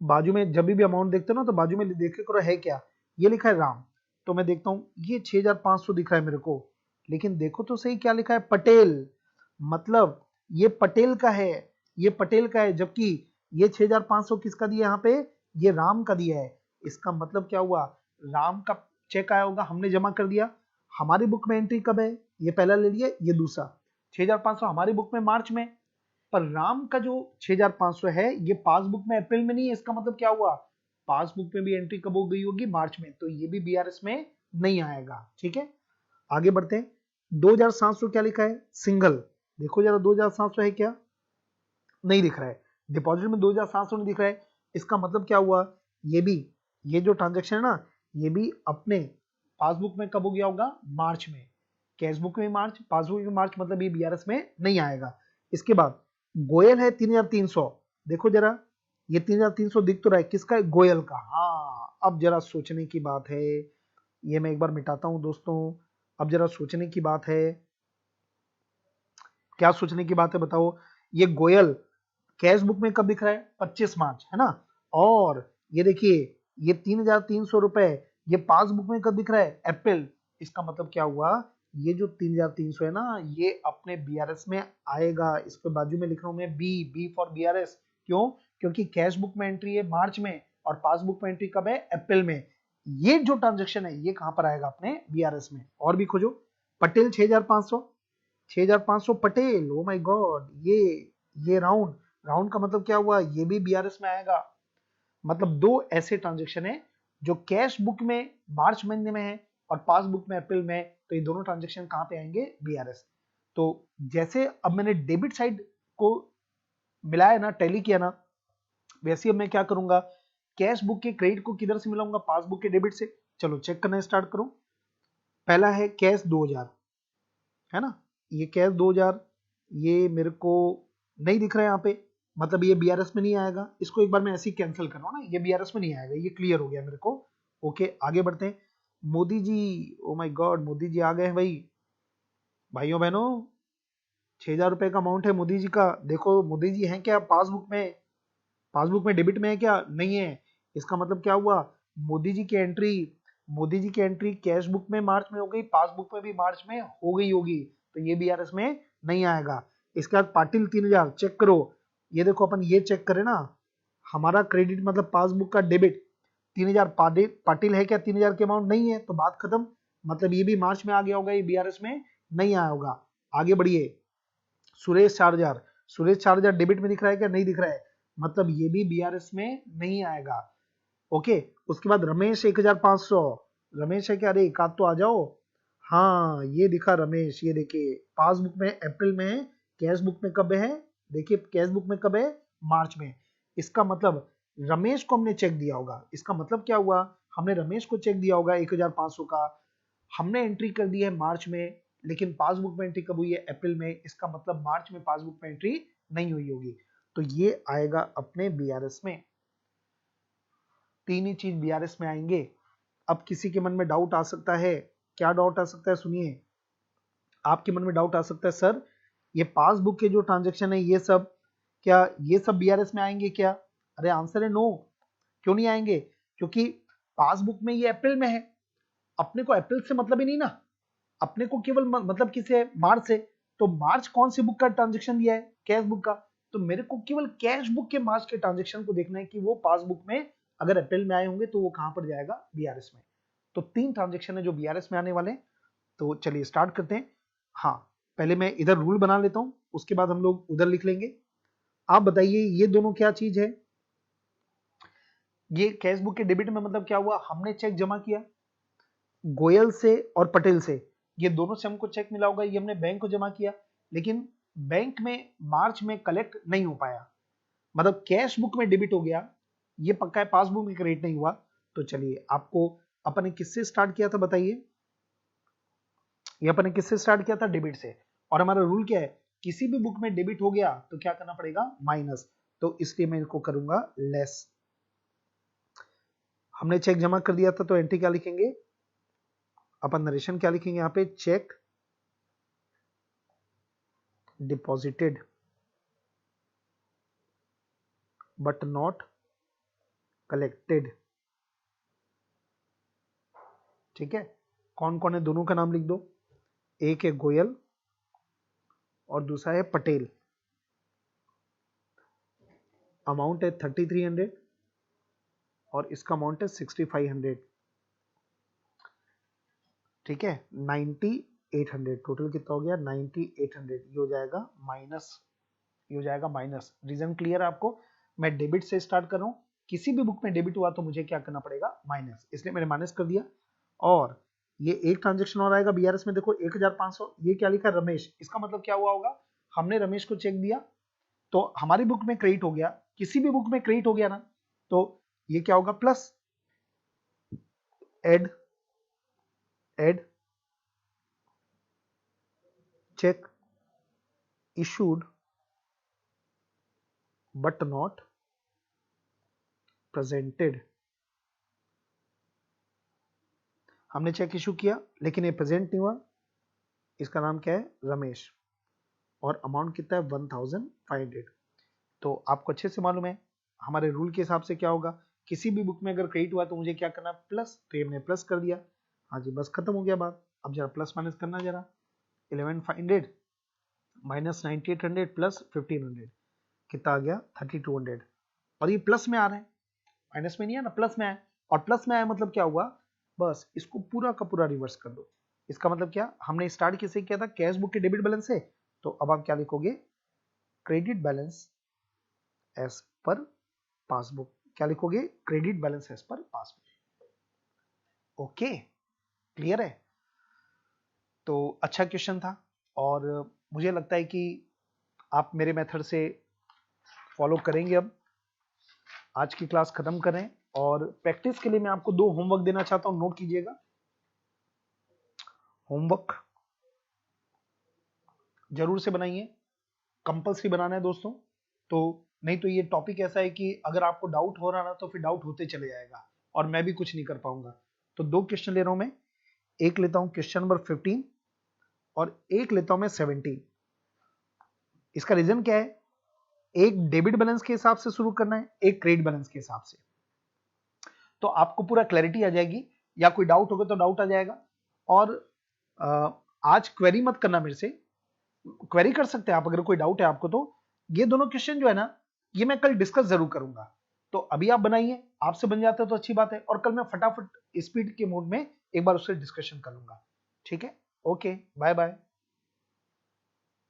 बाजू में जब भी अमाउंट देखते हो ना तो बाजू में देखे करो है क्या, ये लिखा है राम, तो मैं देखता हूं ये 6,500 दिख रहा है मेरे को, लेकिन देखो तो सही क्या लिखा है, पटेल, मतलब ये पटेल का है, ये पटेल का है, जबकि ये 6,500 किसका दिया यहाँ पे, ये राम का दिया है। इसका मतलब क्या हुआ, राम का चेक आया होगा, हमने जमा कर दिया, हमारी बुक में एंट्री कब है, ये पहला ले लिया, ये दूसरा। 6,500 हमारी बुक में मार्च में, पर राम का जो 6,500 है ये पासबुक में अप्रैल में नहीं है। इसका मतलब क्या हुआ, पासबुक में भी एंट्री कब हो गई होगी, मार्च में, तो ये भी बीआरएस में नहीं आएगा, ठीक है। आगे बढ़ते हैं। 2,700 क्या लिखा है, सिंगल, देखो जरा 2,700 है क्या, नहीं दिख रहा है, डिपॉजिट में 2,700 नहीं दिख रहा है। इसका मतलब क्या हुआ, ये भी, ये जो ट्रांजेक्शन है ना, ये भी अपने पासबुक में कब हो गया होगा, मार्च में, कैश बुक में मार्च, पासबुक में मार्च, मतलब ये बीआरएस में नहीं आएगा। इसके बाद गोयल है 3,300, देखो जरा, ये 3,300 दिख तो रहा है, किसका है, गोयल का। हाँ अब जरा सोचने की बात है, ये मैं एक बार मिटाता हूं दोस्तों, अब जरा सोचने की बात है, क्या सोचने की बात है बताओ। ये गोयल कैश बुक में कब दिख रहा है, 25 मार्च, है ना, और ये देखिए ये 3,300 रुपए ये पासबुक में कब दिख रहा है, अप्रैल। इसका मतलब क्या हुआ, ये जो 3,300 है ना, ये अपने बीआरएस में आएगा। इसके बाजू में लिख रहा हूं मैं बी फॉर बीआरएस, क्यों, क्योंकि कैश बुक में एंट्री है मार्च में और पासबुक में एंट्री कब है, अप्रैल में। ये जो ट्रांजेक्शन है ये कहां पर आएगा, अपने बीआरएस में। और भी खोजो, Patel 6,500, 6500 Patel. Oh my God, ये राउंड राउंड का मतलब क्या हुआ, ये भी बीआरएस में आएगा। मतलब दो ऐसे ट्रांजेक्शन है जो कैश बुक में मार्च महीने में है और पासबुक में अप्रैल में है, तो ये दोनों ट्रांजेक्शन कहां पे आएंगे, बीआरएस। तो जैसे अब मैंने डेबिट साइड को मिलाया ना, टैली किया ना, वैसे अब मैं क्या करूंगा, कैश बुक के क्रेडिट को किधर से मिलाऊंगा, पासबुक के डेबिट से। चलो चेक करना स्टार्ट करो। पहला है कैश 2000, है ना, ये कैश 2000, ये मेरे को नहीं दिख रहा है यहाँ पे, मतलब ये बीआरएस में नहीं आएगा। इसको एक बार मैं ऐसे ही कैंसिल कर रहा हूँ ना, ये बीआरएस में नहीं आएगा, ये क्लियर हो गया मेरे को। ओके, आगे बढ़ते हैं। Modi ji, oh my God, Modi ji आ गए हैं भाई। भाइयों बहनों, 6000 रुपए का अमाउंट है मोदी जी का। देखो मोदी जी हैं क्या पासबुक में, पासबुक में डेबिट में है क्या, नहीं है। इसका मतलब क्या हुआ, मोदी जी की एंट्री, मोदी जी की एंट्री कैश बुक में मार्च में हो गई, पासबुक में भी मार्च में हो गई होगी, तो ये बीआरएस में नहीं आएगा। इसके बाद पाटिल 3000, चेक करो। ये देखो अपन ये चेक करें ना, हमारा क्रेडिट मतलब पासबुक का डेबिट 3000, पाटिल है क्या 3000 के अमाउंट, नहीं है, तो बात खत्म। मतलब ये भी मार्च में आ गया होगा, ये बीआरएस में नहीं आया होगा। आगे बढ़िए। सुरेश 4000, सुरेश 4000 डेबिट में दिख रहा है क्या, नहीं दिख रहा है, मतलब ये भी बीआरएस में नहीं आएगा। ओके, उसके बाद रमेश 1500, रमेश है क्या, अरे एक आध तो आ जाओ। हाँ ये दिखा रमेश, ये देखिए पासबुक में अप्रैल में है, कैश बुक में कब है, देखिए कैश बुक में कब है, मार्च में। इसका मतलब रमेश को हमने चेक दिया होगा, इसका मतलब क्या हुआ, हमने रमेश को चेक दिया होगा 1500 का, हमने एंट्री कर दी है मार्च में, लेकिन पासबुक में एंट्री कब हुई है, अप्रैल में। इसका मतलब मार्च में पासबुक में एंट्री नहीं हुई होगी, तो ये आएगा अपने बीआरएस में। तीन ही चीज बीआरएस में आएंगे। अब किसी के मन में डाउट आ सकता है, क्या डाउट आ सकता है, सुनिए। आपके मन में डाउट आ सकता है, सर ये पासबुक के जो ट्रांजेक्शन है ये सब, क्या ये सब बीआरएस में आएंगे क्या। अरे आंसर है नो। क्यों नहीं आएंगे, क्योंकि पासबुक में ये अप्रैल में है, अपने को अप्रैल से मतलब ही नहीं ना, अपने को केवल मतलब किसे, मार्च से। तो मार्च कौन सी बुक का ट्रांजेक्शन दिया है, कैश बुक का, तो मेरे को केवल कैश बुक के मार्च के ट्रांजेक्शन को देखना है कि वो पासबुक में अगर अप्रैल में आए होंगे तो वो कहां पर जाएगा, बीआरएस में। तो तीन ट्रांजेक्शन है जो बीआरएस में आने वाले हैं। तो चलिए स्टार्ट करते हैं। हाँ, पहले मैं इधर रूल बना लेता हूं, उसके बाद हम लोग उधर लिख लेंगे। आप बताइए ये दोनों क्या चीज है, ये कैश बुक के डेबिट में मतलब क्या हुआ, हमने चेक जमा किया गोयल से और पटेल से, ये दोनों से हमको चेक मिला होगा, ये हमने बैंक को जमा किया, लेकिन बैंक में मार्च में कलेक्ट नहीं हो पाया, मतलब कैश बुक में डेबिट हो गया, ये पक्का है, पासबुक में क्रेडिट नहीं हुआ। तो चलिए आपको, अपन ने किससे स्टार्ट किया था बताइए, ये अपन ने किससे स्टार्ट किया था, डेबिट से। और हमारा रूल क्या है, किसी भी बुक में डेबिट हो गया तो क्या करना पड़ेगा, माइनस। तो इसलिए मैं इनको करूंगा लेस। हमने चेक जमा कर दिया था तो एंट्री क्या लिखेंगे, अपन नरेशन क्या लिखेंगे यहाँ पे, check deposited but not collected. ठीक है, कौन कौन है दोनों का नाम लिख दो, एक है गोयल और दूसरा है पटेल। अमाउंट है 3300 और इसका अमाउंट है 6500। ठीक है, 9800, टोटल कितना हो गया 9800, ये हो जाएगा माइनस, ये हो जाएगा माइनस। रीजन क्लियर है आपको, मैं डेबिट से स्टार्ट कर रहा हूं, किसी भी बुक में डेबिट हुआ तो मुझे क्या करना पड़ेगा, माइनस, इसलिए मैंने माइनस कर दिया। और ये एक ट्रांजेक्शन और आएगा बीआरएस में, देखो 1500, ये क्या लिखा, रमेश, इसका मतलब क्या हुआ होगा, हमने रमेश को चेक दिया तो हमारी बुक में क्रेडिट हो गया, किसी भी बुक में क्रेडिट हो गया ना, तो ये क्या होगा, plus, add, add cheque issued but not presented. हमने चेक इशू किया लेकिन ये प्रेजेंट नहीं हुआ, इसका नाम क्या है, रमेश, और अमाउंट कितना है 1500। तो आपको अच्छे से मालूम है हमारे रूल के हिसाब से क्या होगा, किसी भी बुक में अगर क्रेडिट हुआ तो मुझे क्या करना, प्लस, तो ये हमने प्लस कर दिया। हाँ जी, बस खत्म हो गया बात। अब जरा प्लस माइनस करना, जरा 1100 माइनस 9800 प्लस 1500, कितना आ गया 3200। और ये प्लस में आ रहा है, माइनस में नहीं है ना, प्लस में आया, और प्लस में आया मतलब क्या हुआ, बस इसको पूरा का पूरा रिवर्स कर दो, इसका मतलब क्या, हमने स्टार्ट किससे किया था, कैश बुक के डेबिट बैलेंस से, तो अब आप क्या लिखोगे, credit balance as per passbook. क्या लिखोगे, credit balance as per passbook. Okay, clear है। तो अच्छा क्वेश्चन था, और मुझे लगता है कि आप मेरे मेथड से फॉलो करेंगे। अब आज की क्लास खत्म करें, और प्रैक्टिस के लिए मैं आपको 2 होमवर्क देना चाहता हूं, नोट कीजिएगा। होमवर्क जरूर से बनाइए, कंपल्सरी बनाना है दोस्तों। तो नहीं तो ये टॉपिक ऐसा है कि अगर आपको डाउट हो रहा ना, तो फिर डाउट होते चले जाएगा और मैं भी कुछ नहीं कर पाऊंगा। तो 2 क्वेश्चन ले रहा हूं मैं, एक लेता हूं क्वेश्चन नंबर 15 और एक लेता हूं मैं 17। इसका रीजन क्या है, एक डेबिट बैलेंस के हिसाब से शुरू करना है, एक क्रेडिट बैलेंस के हिसाब से, तो आपको पूरा क्लैरिटी आ जाएगी, या कोई डाउट होगा तो डाउट आ जाएगा। और आज क्वेरी मत करना मेरे से, क्वेरी कर सकते हैं आप अगर कोई डाउट है आपको। तो ये दोनों क्वेश्चन जो है ना, ये मैं कल डिस्कस जरूर करूंगा। तो अभी आप बनाइए, आपसे बन जाता है तो अच्छी बात है, और कल मैं फटाफट स्पीड के मोड में एक बार उससे डिस्कशन कर लूंगा। ठीक है, ओके, बाय बाय।